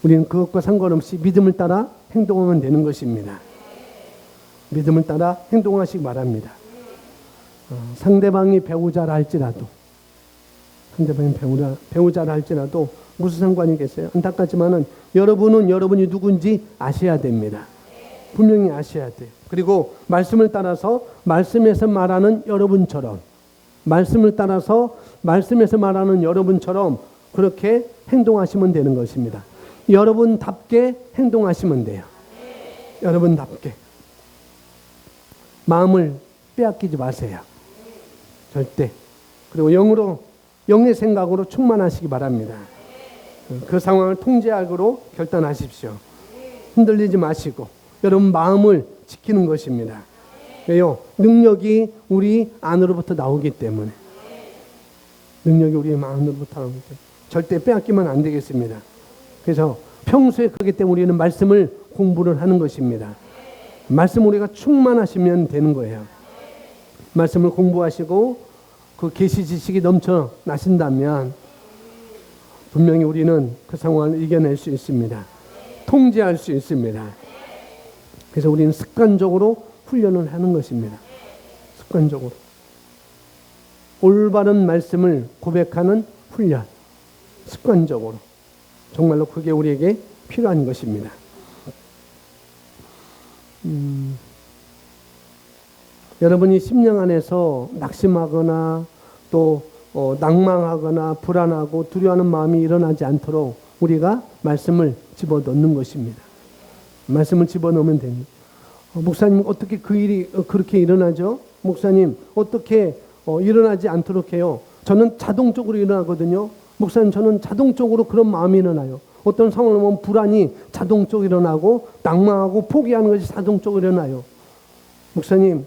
[SPEAKER 1] 우리는 그것과 상관없이 믿음을 따라 행동하면 되는 것입니다. 믿음을 따라 행동하시기 바랍니다. 상대방이 배우자라 할지라도, 상대방이 배우자라 할지라도 무슨 상관이겠어요? 안타깝지만은 여러분이 누군지 아셔야 됩니다. 분명히 아셔야 돼요. 그리고 말씀을 따라서 말씀에서 말하는 여러분처럼, 말씀을 따라서 말씀에서 말하는 여러분처럼 그렇게 행동하시면 되는 것입니다. 여러분답게 행동하시면 돼요. 여러분답게. 마음을 빼앗기지 마세요. 절대. 그리고 영의 생각으로 충만하시기 바랍니다. 그 상황을 통제하기로 결단하십시오. 흔들리지 마시고 여러분 마음을 지키는 것입니다. 왜요? 능력이 우리 안으로부터 나오기 때문에. 능력이 우리 마음으로부터 나오기 때문에. 절대 빼앗기면 안 되겠습니다. 그래서 평소에 그렇기 때문에 우리는 말씀을 공부를 하는 것입니다. 말씀 우리가 충만하시면 되는 거예요. 말씀을 공부하시고 그 계시 지식이 넘쳐나신다면 분명히 우리는 그 상황을 이겨낼 수 있습니다. 통제할 수 있습니다. 그래서 우리는 습관적으로 훈련을 하는 것입니다. 습관적으로. 올바른 말씀을 고백하는 훈련. 습관적으로. 정말로 그게 우리에게 필요한 것입니다. 여러분이 심령 안에서 낙심하거나 또 낭망하거나 불안하고 두려워하는 마음이 일어나지 않도록 우리가 말씀을 집어넣는 것입니다. 말씀을 집어넣으면 됩니다. 목사님 어떻게 그 일이 그렇게 일어나죠? 목사님 어떻게 일어나지 않도록 해요? 저는 자동적으로 일어나거든요. 목사님 저는 자동적으로 그런 마음이 일어나요. 어떤 상황을 보면 불안이 자동적으로 일어나고 낭망하고 포기하는 것이 자동적으로 일어나요. 목사님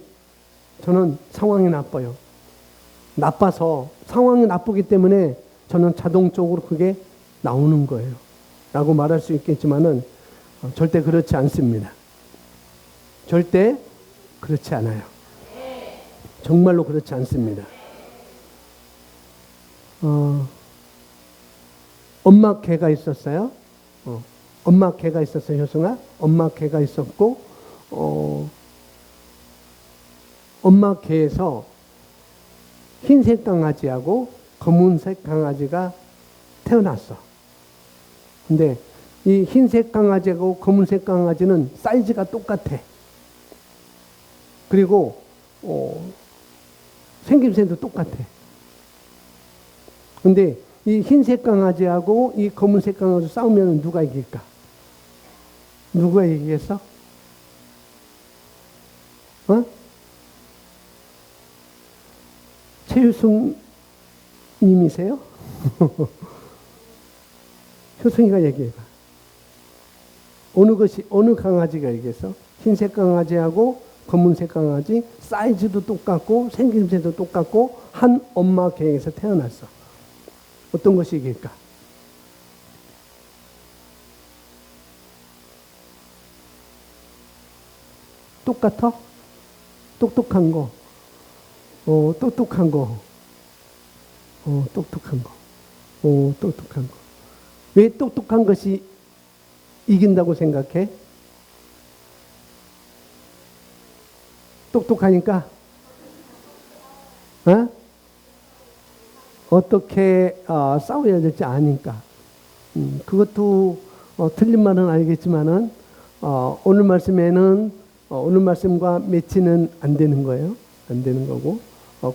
[SPEAKER 1] 저는 상황이 나빠요. 나빠서 상황이 나쁘기 때문에 저는 자동적으로 그게 나오는 거예요. 라고 말할 수 있겠지만은 절대 그렇지 않습니다. 절대 그렇지 않아요. 정말로 그렇지 않습니다. 엄마 개가 있었어요. 엄마 개가 있었어요, 효승아. 엄마 개가 있었고, 엄마 개에서 흰색 강아지하고 검은색 강아지가 태어났어. 근데 이 흰색 강아지하고 검은색 강아지는 사이즈가 똑같아. 그리고 생김새도 똑같아. 근데 이 흰색 강아지하고 이 검은색 강아지 싸우면 누가 이길까? 누가 이기겠어? 최유승 님이세요? 효승이가 얘기해봐. 어느 강아지가 이겼어? 흰색 강아지하고 검은색 강아지, 사이즈도 똑같고 생김새도 똑같고 한 엄마 계획에서 태어났어. 어떤 것이 이길까? 똑같아? 똑똑한 거. 똑똑한 거. 똑똑한 거. 똑똑한 거. 왜 똑똑한 것이 이긴다고 생각해? 똑똑하니까? 어떻게 싸워야 될지 아니까. 그것도 틀린 말은 알겠지만은 오늘 말씀에는 오늘 말씀과 매치는 안 되는 거예요. 안 되는 거고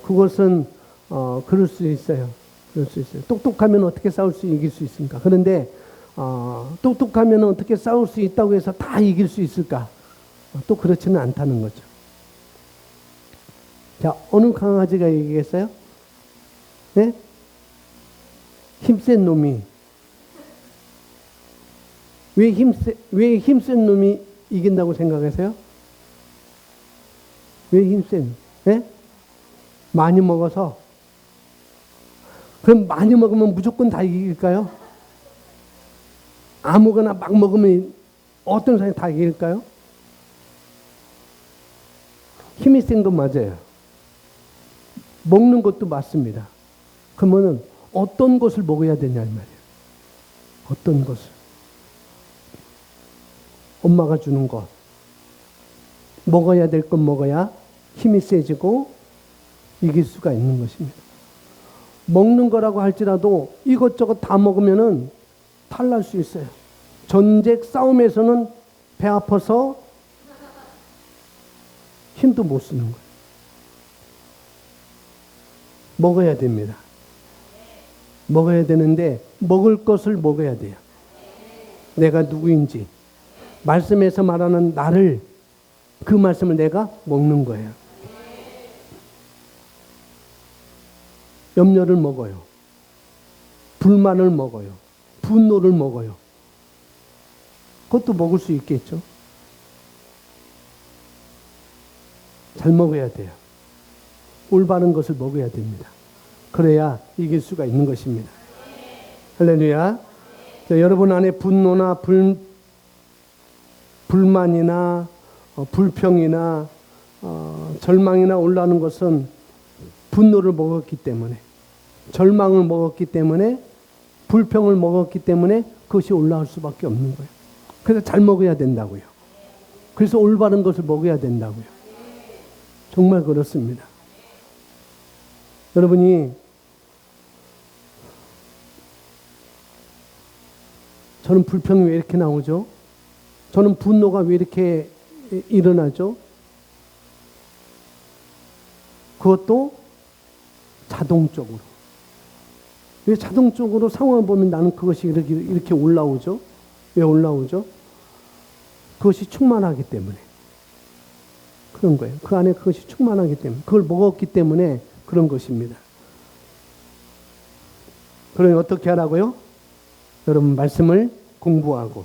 [SPEAKER 1] 그것은 그럴 수 있어요. 그럴 수 있어요. 똑똑하면 어떻게 싸울 수 이길 수 있습니까? 그런데 똑똑하면 어떻게 싸울 수 있다고 해서 다 이길 수 있을까? 또 그렇지는 않다는 거죠. 자, 어느 강아지가 이기겠어요? 네? 힘센 놈이. 왜 힘센 놈이 이긴다고 생각하세요? 왜 힘센? 네? 많이 먹어서. 그럼 많이 먹으면 무조건 다 이길까요? 아무거나 막 먹으면 어떤 사람이 다 이길까요? 힘이 센 건 맞아요. 먹는 것도 맞습니다. 그러면은 어떤 것을 먹어야 되냐 이 말이에요. 어떤 것을. 엄마가 주는 것. 먹어야 될 건 먹어야 힘이 세지고 이길 수가 있는 것입니다. 먹는 거라고 할지라도 이것저것 다 먹으면은 탈날 수 있어요. 전쟁 싸움에서는 배 아파서 힘도 못 쓰는 거예요. 먹어야 됩니다. 먹어야 되는데 먹을 것을 먹어야 돼요. 내가 누구인지 말씀에서 말하는 나를 그 말씀을 내가 먹는 거예요. 염려를 먹어요. 불만을 먹어요. 분노를 먹어요. 그것도 먹을 수 있겠죠. 잘 먹어야 돼요. 올바른 것을 먹어야 됩니다. 그래야 이길 수가 있는 것입니다. 할렐루야. 여러분 안에 분노나 불만이나 불평이나 절망이나 올라오는 것은 분노를 먹었기 때문에, 절망을 먹었기 때문에, 불평을 먹었기 때문에 그것이 올라올 수밖에 없는 거예요. 그래서 잘 먹어야 된다고요. 그래서 올바른 것을 먹어야 된다고요. 정말 그렇습니다. 여러분이 저는 불평이 왜 이렇게 나오죠? 저는 분노가 왜 이렇게 일어나죠? 그것도 자동적으로. 왜 자동적으로 상황을 보면 나는 그것이 이렇게 올라오죠? 왜 올라오죠? 그것이 충만하기 때문에. 그런 거예요. 그 안에 그것이 충만하기 때문에. 그걸 먹었기 때문에 그런 것입니다. 그러니 어떻게 하라고요? 여러분 말씀을 공부하고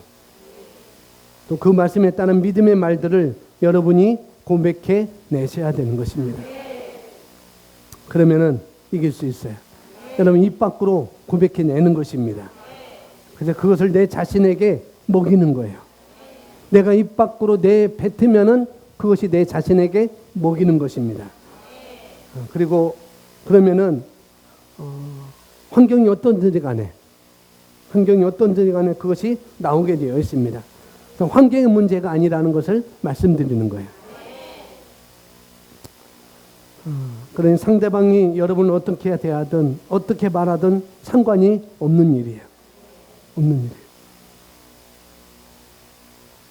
[SPEAKER 1] 또 그 말씀에 따른 믿음의 말들을 여러분이 고백해 내셔야 되는 것입니다. 그러면은 이길 수 있어요. 여러분 입 밖으로 고백해 내는 것입니다. 그래서 그것을 내 자신에게 먹이는 거예요. 내가 입 밖으로 내뱉으면은 그것이 내 자신에게 먹이는 것입니다. 그리고 그러면은 환경이 어떤지 간에 그것이 나오게 되어 있습니다. 그래서 환경의 문제가 아니라는 것을 말씀드리는 거예요. 그러니 상대방이 여러분을 어떻게 대하든 어떻게 말하든 상관이 없는 일이에요. 없는 일이에요.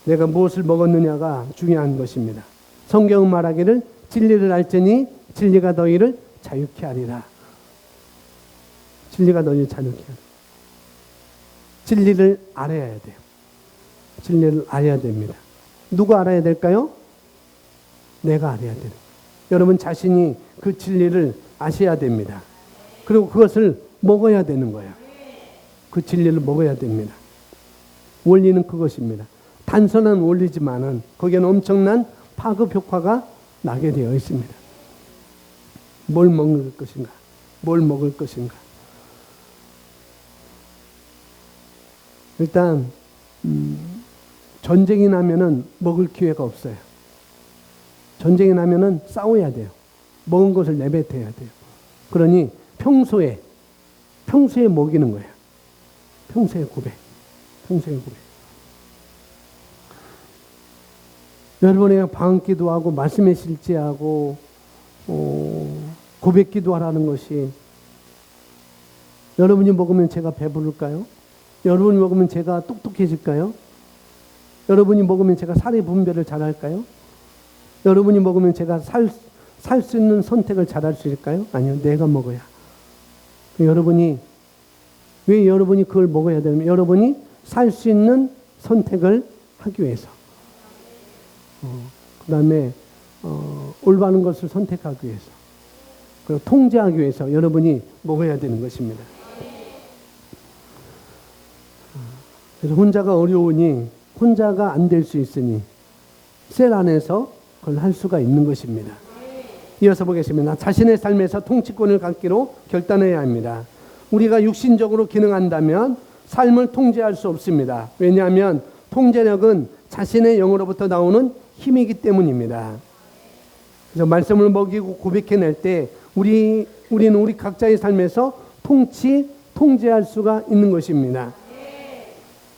[SPEAKER 1] 내가 무엇을 먹었느냐가 중요한 것입니다. 성경은 말하기를 진리를 알지니 진리가 너희를 자유케 하리라. 진리가 너희를 자유케 하리라. 진리를 알아야 돼요. 진리를 알아야 됩니다. 누가 알아야 될까요? 내가 알아야 돼요. 여러분 자신이 그 진리를 아셔야 됩니다. 그리고 그것을 먹어야 되는 거예요. 그 진리를 먹어야 됩니다. 원리는 그것입니다. 단순한 원리지만은 거기에는 엄청난 파급 효과가 나게 되어 있습니다. 뭘 먹을 것인가? 뭘 먹을 것인가? 일단 전쟁이 나면은 먹을 기회가 없어요. 전쟁이 나면은 싸워야 돼요. 먹은 것을 내뱉어야 돼요. 그러니 평소에 먹이는 거예요. 평소에 고백. 여러분의 방언기도 하고 말씀에 실제하고 고백기도 하라는 것이, 여러분이 먹으면 제가 배부를까요? 여러분이 먹으면 제가 똑똑해질까요? 여러분이 먹으면 제가 사리 분별을 잘할까요? 여러분이 먹으면 제가 살 수 있는 선택을 잘할 수 있을까요? 아니요, 내가 먹어야. 여러분이 왜 여러분이 그걸 먹어야 되냐면 여러분이 살 수 있는 선택을 하기 위해서. 그 다음에 올바른 것을 선택하기 위해서, 그리고 통제하기 위해서 여러분이 먹어야 되는 것입니다. 그래서 혼자가 어려우니 혼자가 안 될 수 있으니 셀 안에서 그걸 할 수가 있는 것입니다. 이어서 보겠습니다. 자신의 삶에서 통치권을 갖기로 결단해야 합니다. 우리가 육신적으로 기능한다면 삶을 통제할 수 없습니다. 왜냐하면 통제력은 자신의 영으로부터 나오는 힘이기 때문입니다. 그래서 말씀을 먹이고 고백해낼 때 우리는 우리 각자의 삶에서 통제할 수가 있는 것입니다.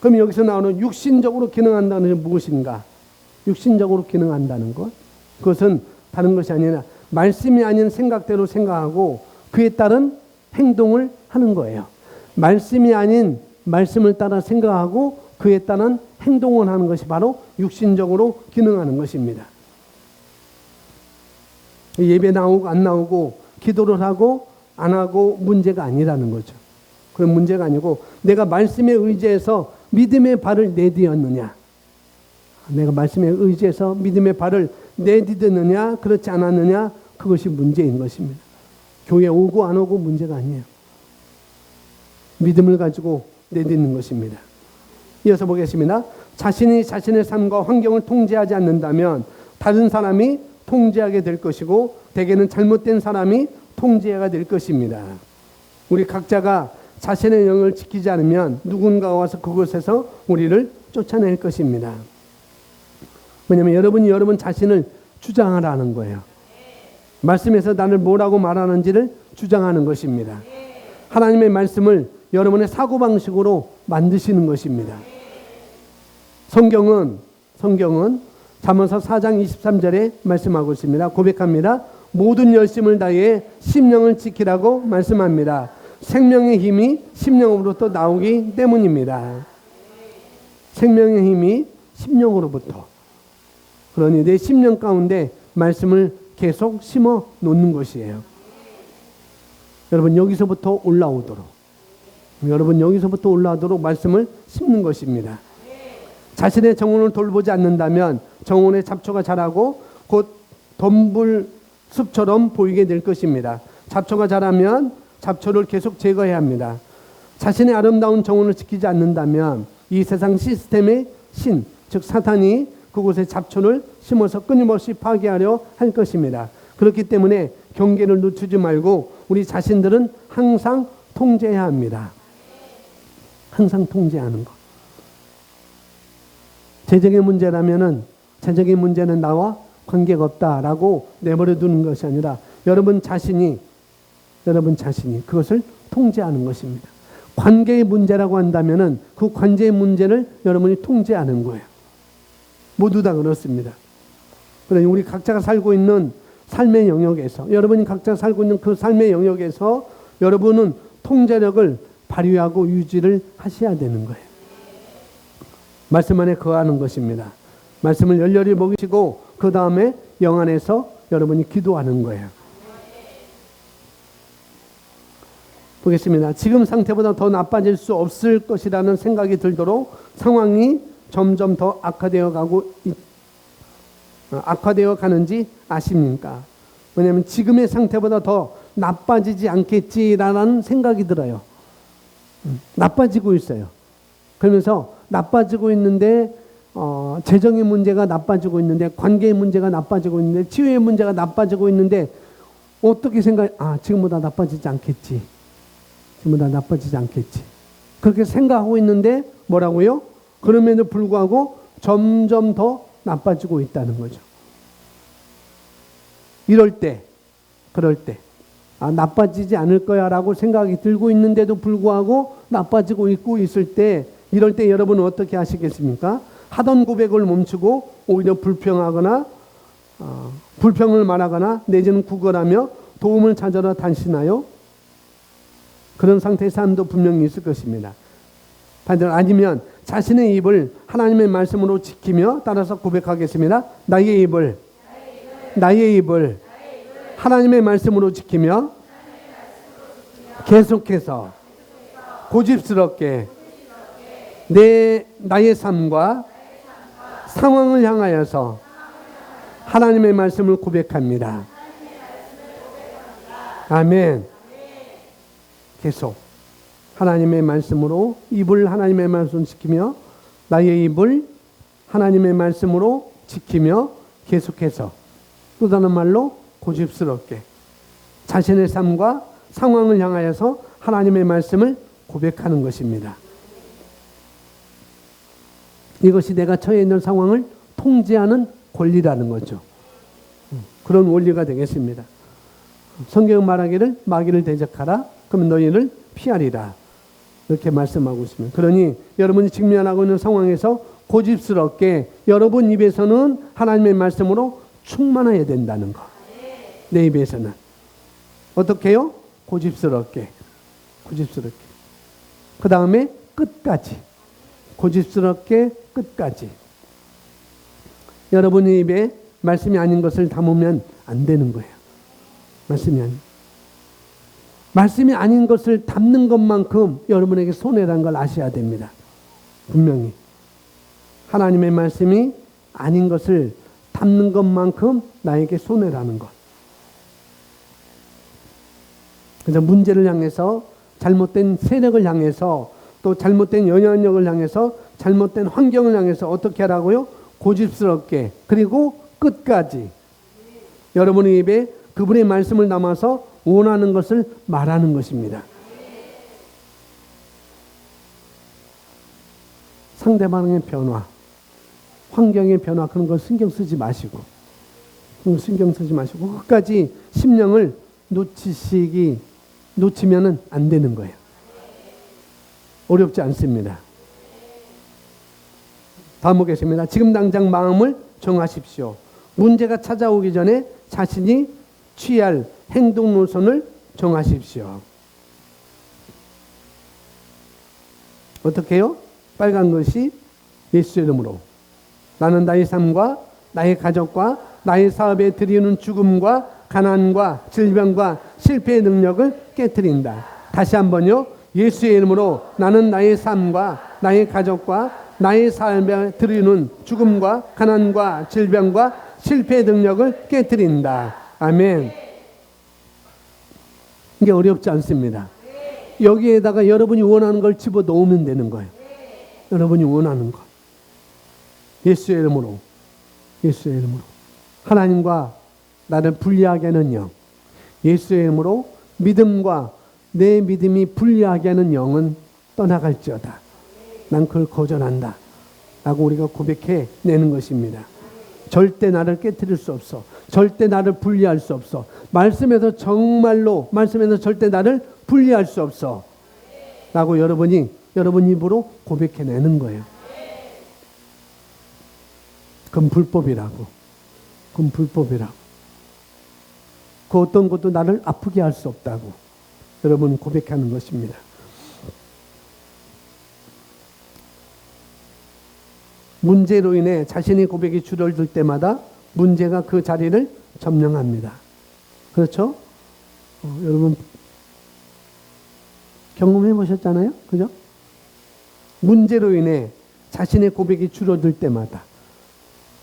[SPEAKER 1] 그럼 여기서 나오는 육신적으로 기능한다는 것은 무엇인가? 육신적으로 기능한다는 것, 그것은 다른 것이 아니라 말씀이 아닌 생각대로 생각하고 그에 따른 행동을 하는 거예요. 말씀이 아닌 말씀을 따라 생각하고 그에 따른 행동을 하는 것이 바로 육신적으로 기능하는 것입니다. 예배 나오고 안 나오고 기도를 하고 안 하고 문제가 아니라는 거죠. 그건 문제가 아니고 내가 말씀에 의지해서 믿음의 발을 내디뎠느냐, 내가 말씀에 의지해서 믿음의 발을 내디뎠느냐 그렇지 않았느냐, 그것이 문제인 것입니다. 교회 오고 안 오고 문제가 아니에요. 믿음을 가지고 내딛는 것입니다. 이어서 보겠습니다. 자신이 자신의 삶과 환경을 통제하지 않는다면 다른 사람이 통제하게 될 것이고 대개는 잘못된 사람이 통제가 될 것입니다. 우리 각자가 자신의 영을 지키지 않으면 누군가가 와서 그곳에서 우리를 쫓아낼 것입니다. 왜냐하면 여러분이 여러분 자신을 주장하라는 거예요. 말씀에서 나를 뭐라고 말하는지를 주장하는 것입니다. 하나님의 말씀을 여러분의 사고방식으로 만드시는 것입니다. 성경은 잠언서 4장 23절에 말씀하고 있습니다. 고백합니다. 모든 열심을 다해 심령을 지키라고 말씀합니다. 생명의 힘이 심령으로부터 나오기 때문입니다. 생명의 힘이 심령으로부터. 그러니 내 심령 가운데 말씀을 계속 심어 놓는 것이에요. 여러분 여기서부터 올라오도록 말씀을 심는 것입니다. 자신의 정원을 돌보지 않는다면 정원에 잡초가 자라고 곧 덤불숲처럼 보이게 될 것입니다. 잡초가 자라면 잡초를 계속 제거해야 합니다. 자신의 아름다운 정원을 지키지 않는다면 이 세상 시스템의 신, 즉 사탄이 그곳에 잡초를 심어서 끊임없이 파괴하려 할 것입니다. 그렇기 때문에 경계를 늦추지 말고 우리 자신들은 항상 통제해야 합니다. 항상 통제하는 것. 재정의 문제는 나와 관계가 없다라고 내버려 두는 것이 아니라 여러분 자신이 그것을 통제하는 것입니다. 관계의 문제라고 한다면은 그 관계의 문제를 여러분이 통제하는 거예요. 모두 다 그렇습니다. 그러니 우리 각자가 살고 있는 삶의 영역에서, 여러분이 각자 살고 있는 그 삶의 영역에서 여러분은 통제력을 발휘하고 유지를 하셔야 되는 거예요. 말씀 안에 거하는 것입니다. 말씀을 열렬히 먹이시고 그 다음에 영 안에서 여러분이 기도하는 거예요. 보겠습니다. 지금 상태보다 더 나빠질 수 없을 것이라는 생각이 들도록 상황이 점점 더 악화되어 가는지 아십니까? 왜냐하면 지금의 상태보다 더 나빠지지 않겠지라는 생각이 들어요. 나빠지고 있어요. 그러면서 나빠지고 있는데 재정의 문제가 나빠지고 있는데, 관계의 문제가 나빠지고 있는데, 치유의 문제가 나빠지고 있는데, 어떻게 지금보다 나빠지지 않겠지. 지금보다 나빠지지 않겠지. 그렇게 생각하고 있는데, 뭐라고요? 그럼에도 불구하고 점점 더 나빠지고 있다는 거죠. 그럴 때, 나빠지지 않을 거야 라고 생각이 들고 있는데도 불구하고 나빠지고 있을 때, 이럴 때 여러분은 어떻게 하시겠습니까? 하던 고백을 멈추고 오히려 불평을 말하거나 내지는 구걸하며 도움을 찾으러 다니시나요? 그런 상태의 사람도 분명히 있을 것입니다. 아니면 자신의 입을 하나님의 말씀으로 지키며 따라서 고백하겠습니다. 나의 입을 하나님의 말씀으로 지키며 계속해서 고집스럽게 나의 삶과 상황을 향하여서 하나님의 말씀을 고백합니다. 아멘. 계속 하나님의 말씀으로 입을 하나님의 말씀을 지키며 나의 입을 하나님의 말씀으로 지키며 계속해서 또 다른 말로 고집스럽게 자신의 삶과 상황을 향하여서 하나님의 말씀을 고백하는 것입니다. 이것이 내가 처해 있는 상황을 통제하는 권리라는 거죠. 그런 원리가 되겠습니다. 성경 말하기를 마귀를 대적하라. 그러면 너희를 피하리라. 이렇게 말씀하고 있습니다. 그러니 여러분이 직면하고 있는 상황에서 고집스럽게 여러분 입에서는 하나님의 말씀으로 충만해야 된다는 거. 내 입에서는. 어떻게 해요? 고집스럽게. 그 다음에 끝까지. 고집스럽게 끝까지. 여러분의 입에 말씀이 아닌 것을 담으면 안 되는 거예요. 말씀이 아닌 것을 담는 것만큼 여러분에게 손해라는 걸 아셔야 됩니다. 분명히. 하나님의 말씀이 아닌 것을 담는 것만큼 나에게 손해라는 것. 그래서 문제를 향해서, 잘못된 세력을 향해서, 또 잘못된 영향력을 향해서, 잘못된 환경을 향해서 어떻게 하라고요? 고집스럽게, 그리고 끝까지 여러분의 입에 그분의 말씀을 담아서 원하는 것을 말하는 것입니다. 상대방의 변화, 환경의 변화, 그런 걸 신경 쓰지 마시고 끝까지 심령을 놓치면은 안 되는 거예요. 어렵지 않습니다. 다음 보겠습니다. 지금 당장 마음을 정하십시오. 문제가 찾아오기 전에 자신이 취할 행동 노선을 정하십시오. 어떻게 해요? 빨간 것이 예수 이름으로 나는 나의 삶과 나의 가족과 나의 사업에 들이는 죽음과 가난과 질병과 실패의 능력을 깨트린다. 다시 한번요. 예수의 이름으로 나는 나의 삶과 나의 가족과 나의 삶에 들이는 죽음과 가난과 질병과 실패의 능력을 깨트린다. 아멘. 이게 어렵지 않습니다. 여기에다가 여러분이 원하는 걸 집어넣으면 되는 거예요. 여러분이 원하는 것. 예수의 이름으로. 하나님과 나를 분리하게 하는 영. 예수의 이름으로 믿음과 내 믿음이 분리하게 하는 영은 떠나갈지어다. 난 그걸 거절한다. 라고 우리가 고백해 내는 것입니다. 절대 나를 깨트릴 수 없어. 절대 나를 분리할 수 없어. 말씀에서 절대 나를 분리할 수 없어. 라고 여러분 입으로 고백해 내는 거예요. 그건 불법이라고. 그 어떤 것도 나를 아프게 할 수 없다고 여러분 고백하는 것입니다. 문제로 인해 자신의 고백이 줄어들 때마다 문제가 그 자리를 점령합니다. 그렇죠? 여러분 경험해 보셨잖아요? 그죠? 문제로 인해 자신의 고백이 줄어들 때마다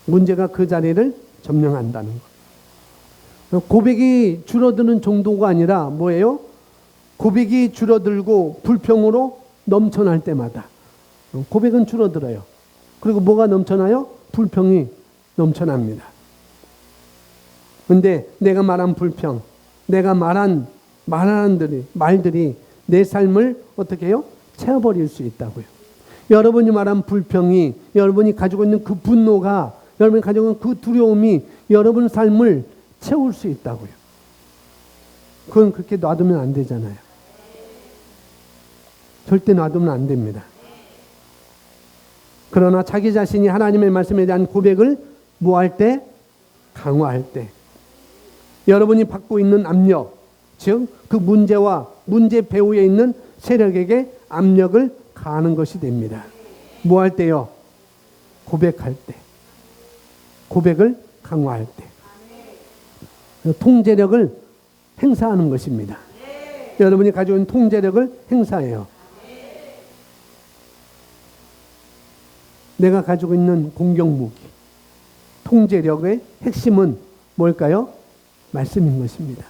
[SPEAKER 1] 문제가 그 자리를 점령한다는 것. 고백이 줄어드는 정도가 아니라 뭐예요? 고백이 줄어들고 불평으로 넘쳐날 때마다 고백은 줄어들어요. 그리고 뭐가 넘쳐나요? 불평이 넘쳐납니다. 근데 내가 말한 불평, 내가 말한 말들이 내 삶을 어떻게 해요? 채워버릴 수 있다고요. 여러분이 말한 불평이, 여러분이 가지고 있는 그 분노가, 여러분이 가지고 있는 그 두려움이 여러분 삶을 채울 수 있다고요. 그건 그렇게 놔두면 안 되잖아요. 절대 놔두면 안 됩니다. 그러나 자기 자신이 하나님의 말씀에 대한 고백을 뭐 할 때? 강화할 때. 여러분이 받고 있는 압력, 즉 그 문제와 문제 배후에 있는 세력에게 압력을 가하는 것이 됩니다. 뭐 할 때요? 고백할 때. 고백을 강화할 때. 통제력을 행사하는 것입니다. 여러분이 가지고 있는 통제력을 행사해요. 내가 가지고 있는 공격무기, 통제력의 핵심은 뭘까요? 말씀인 것입니다.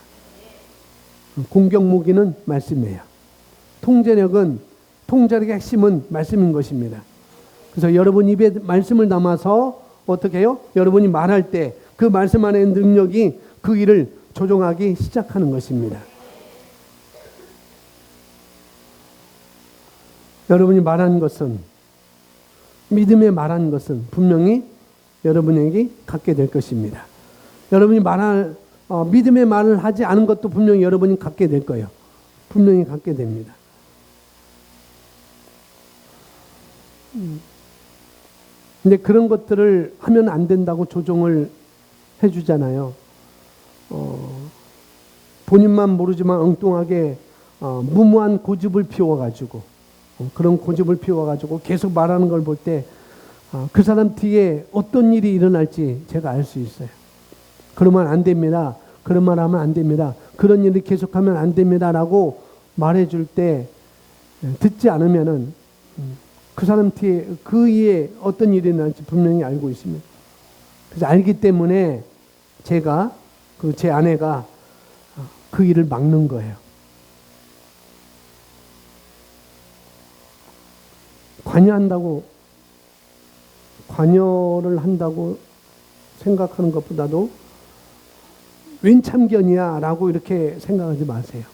[SPEAKER 1] 공격무기는 말씀이에요. 통제력의 핵심은 말씀인 것입니다. 그래서 여러분 입에 말씀을 담아서 어떻게 해요? 여러분이 말할 때 그 말씀 안에 능력이 그 일을 조종하기 시작하는 것입니다. 여러분이 말한 것은, 믿음에 말한 것은 분명히 여러분에게 갖게 될 것입니다. 여러분이 믿음의 말을 하지 않은 것도 분명히 여러분이 갖게 될 거예요. 분명히 갖게 됩니다. 근데 그런 것들을 하면 안 된다고 조종을 해주잖아요. 본인만 모르지만 엉뚱하게 무모한 고집을 피워가지고, 그런 고집을 피워가지고 계속 말하는 걸 볼 때 그 사람 뒤에 어떤 일이 일어날지 제가 알 수 있어요. 그러면 안 됩니다. 그런 말 하면 안 됩니다. 그런 일을 계속하면 안 됩니다. 라고 말해줄 때 듣지 않으면은 그 사람 뒤에 그 이에 어떤 일이 일어날지 분명히 알고 있습니다. 그래서 알기 때문에 제가 제 아내가 그 일을 막는 거예요. 관여를 한다고 생각하는 것보다도 웬 참견이야 라고 이렇게 생각하지 마세요.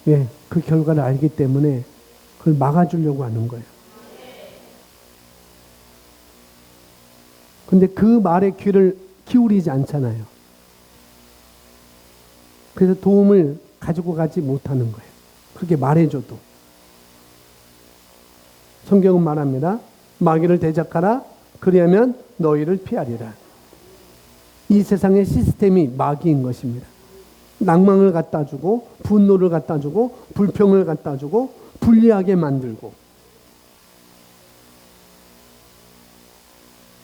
[SPEAKER 1] 왜? 그 결과를 알기 때문에 그걸 막아주려고 하는 거예요. 근데 그 말에 귀를 기울이지 않잖아요. 그래서 도움을 가지고 가지 못하는 거예요. 그렇게 말해줘도. 성경은 말합니다. 마귀를 대적하라. 그리하면 너희를 피하리라. 이 세상의 시스템이 마귀인 것입니다. 낭망을 갖다 주고, 분노를 갖다 주고, 불평을 갖다 주고, 불리하게 만들고,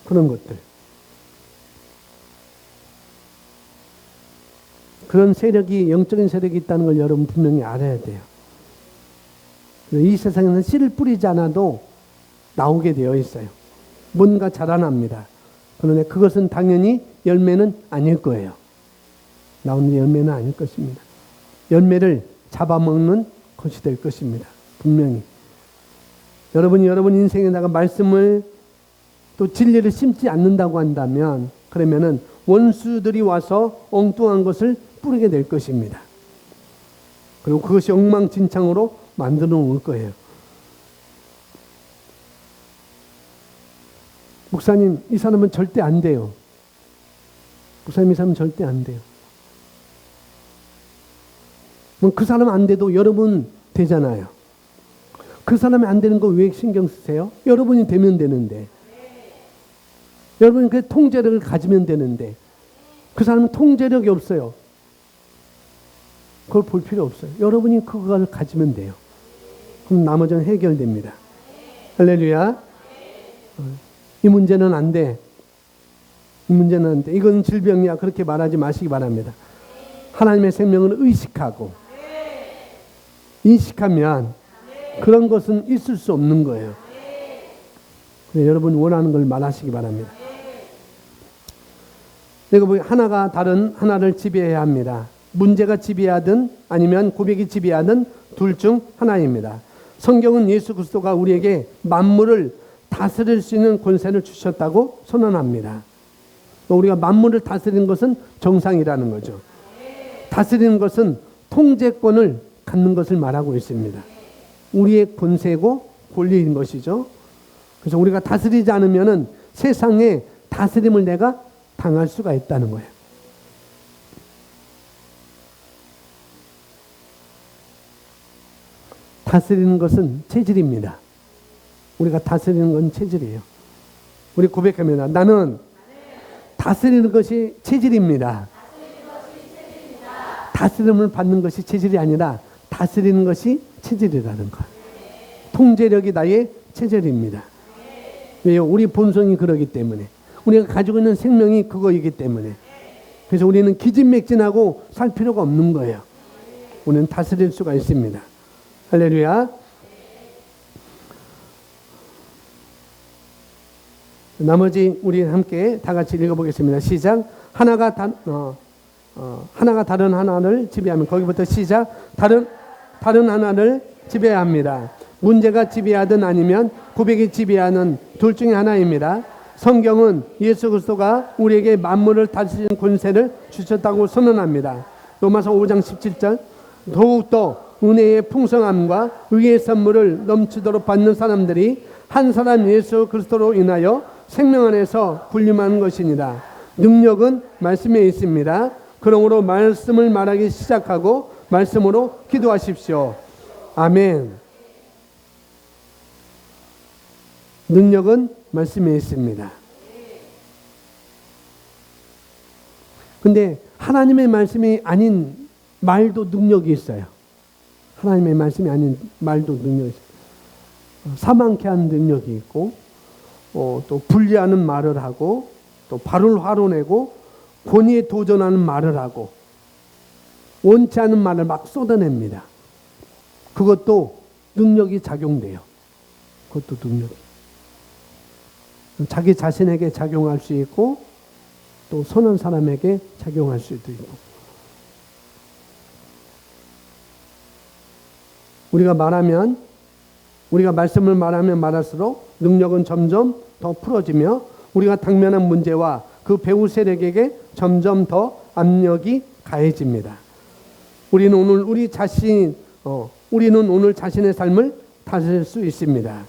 [SPEAKER 1] 그런 것들. 그런 세력이, 영적인 세력이 있다는 걸 여러분 분명히 알아야 돼요. 이 세상에는 씨를 뿌리지 않아도 나오게 되어 있어요. 뭔가 자라납니다. 그런데 그것은 당연히 열매는 아닐 거예요. 나오는 열매는 아닐 것입니다. 열매를 잡아먹는 것이 될 것입니다. 분명히. 여러분이 여러분 인생에다가 말씀을 또 진리를 심지 않는다고 한다면, 그러면은 원수들이 와서 엉뚱한 것을 뿌리게 될 것입니다. 그리고 그것이 엉망진창으로 만들어 놓을 거예요. 목사님, 이 사람은 절대 안 돼요. 목사님, 이 사람은 절대 안 돼요. 그 사람 안 돼도 여러분 되잖아요. 그 사람이 안 되는 거 왜 신경 쓰세요? 여러분이 되면 되는데. 여러분이 그 통제력을 가지면 되는데. 그 사람은 통제력이 없어요. 그걸 볼 필요 없어요. 여러분이 그걸 가지면 돼요. 그럼 나머지는 해결됩니다. 할렐루야. 이 문제는 안 돼. 이 문제는 안 돼. 이건 질병이야. 그렇게 말하지 마시기 바랍니다. 하나님의 생명을 의식하고 인식하면 그런 것은 있을 수 없는 거예요. 그래서 여러분 원하는 걸 말하시기 바랍니다. 내가 보기 하나가 다른 하나를 지배해야 합니다. 문제가 지배하든 아니면 고백이 지배하든 둘 중 하나입니다. 성경은 예수 그리스도가 우리에게 만물을 다스릴 수 있는 권세를 주셨다고 선언합니다. 우리가 만물을 다스리는 것은 정상이라는 거죠. 다스리는 것은 통제권을 갖는 것을 말하고 있습니다. 우리의 권세고 권리인 것이죠. 그래서 우리가 다스리지 않으면은 세상에 다스림을 내가 당할 수가 있다는 거예요. 다스리는 것은 체질입니다. 우리가 다스리는 건 체질이에요. 우리 고백합니다. 나는 다스리는 것이 체질입니다. 다스림을 받는 것이 체질이 아니라 다스리는 것이 체질이라는 것. 통제력이 나의 체질입니다. 왜요? 우리 본성이 그러기 때문에. 우리가 가지고 있는 생명이 그거이기 때문에. 그래서 우리는 기진맥진하고 살 필요가 없는 거예요. 우리는 다스릴 수가 있습니다. 할렐루야. 나머지 우리 함께 다 같이 읽어보겠습니다. 시작. 하나가 다른 하나를 지배하면, 거기부터 시작. 다른 하나를 지배합니다. 문제가 지배하든 아니면 고백이 지배하는 둘 중에 하나입니다. 성경은 예수 그리스도가 우리에게 만물을 다스리는 권세를 주셨다고 선언합니다. 로마서 5장 17절. 더욱더 은혜의 풍성함과 의의 선물을 넘치도록 받는 사람들이 한 사람 예수 그리스도로 인하여 생명 안에서 군림하는 것이니라. 능력은 말씀에 있습니다. 그러므로 말씀을 말하기 시작하고 말씀으로 기도하십시오. 아멘. 능력은 말씀에 있습니다. 근데 하나님의 말씀이 아닌 말도 능력이 있어요. 하나님의 말씀이 아닌 말도 능력이 있어요. 사망케 하는 능력이 있고, 또 분리하는 말을 하고, 또 발을 화로내고, 권위에 도전하는 말을 하고, 원치 않은 말을 막 쏟아냅니다. 그것도 능력이 작용돼요. 그것도 능력이. 자기 자신에게 작용할 수 있고, 또 선한 사람에게 작용할 수도 있고. 우리가 말씀을 말하면 말할수록 능력은 점점 더 풀어지며 우리가 당면한 문제와 그 배후 세력에게 점점 더 압력이 가해집니다. 우리는 오늘 자신의 삶을 다스릴 수 있습니다.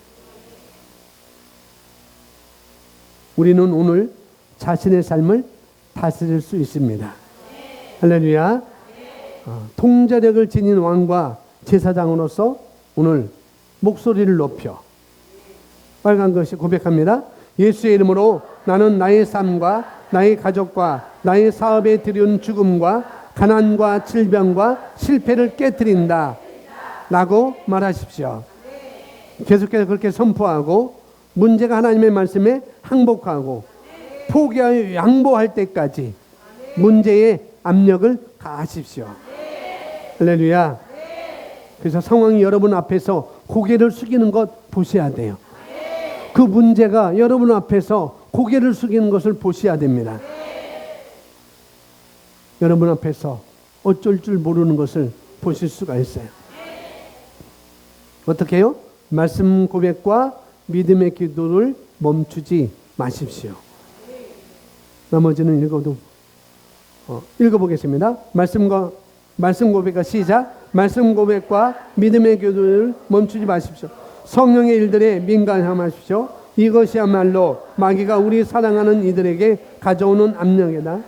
[SPEAKER 1] 우리는 오늘 자신의 삶을 다스릴 수 있습니다. 할렐루야. 통제력을 지닌 왕과 제사장으로서 오늘 목소리를 높여 빨간 것이 고백합니다. 예수의 이름으로 나는 나의 삶과 나의 가족과 나의 사업에 들여온 죽음과 가난과 질병과 실패를 깨뜨린다 라고 말하십시오. 계속해서 그렇게 선포하고 문제가 하나님의 말씀에 항복하고 포기하여 양보할 때까지 문제에 압력을 가하십시오. 할렐루야. 그래서 상황이 여러분 앞에서 고개를 숙이는 것 보셔야 돼요. 그 문제가 여러분 앞에서 고개를 숙이는 것을 보셔야 됩니다. 여러분 앞에서 어쩔 줄 모르는 것을 보실 수가 있어요. 어떻게 해요? 말씀 고백과 믿음의 기도를 멈추지 마십시오. 나머지는 읽어보겠습니다. 말씀 고백과 시작. 말씀 고백과 믿음의 기도를 멈추지 마십시오. 성령의 일들에 민감하십시오. 이것이야말로 마귀가 우리 사랑하는 이들에게 가져오는 압력이다.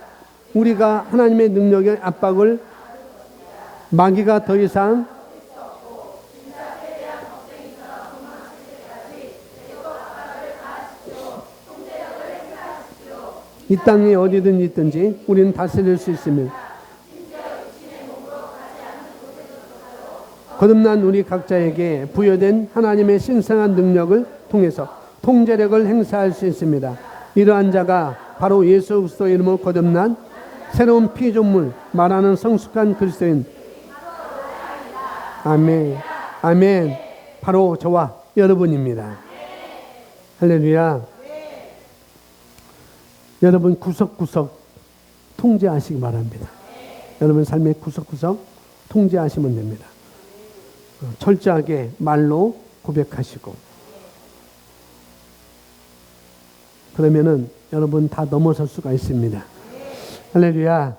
[SPEAKER 1] 우리가 하나님의 능력의 압박을 마귀가 더 이상 이 땅에 어디든 있든지 우리는 다스릴 수 있습니다. 거듭난 우리 각자에게 부여된 하나님의 신성한 능력을 통해서 통제력을 행사할 수 있습니다. 이러한 자가 바로 예수 그리스도의 이름으로 거듭난 새로운 피조물 말하는 성숙한 그리스도인. 아멘. 아멘. 바로 저와 여러분입니다. 할렐루야. 여러분 구석구석 통제하시기 바랍니다. 여러분 삶의 구석구석 통제하시면 됩니다. 철저하게 말로 고백하시고, 그러면은 여러분 다 넘어설 수가 있습니다. 할렐루야.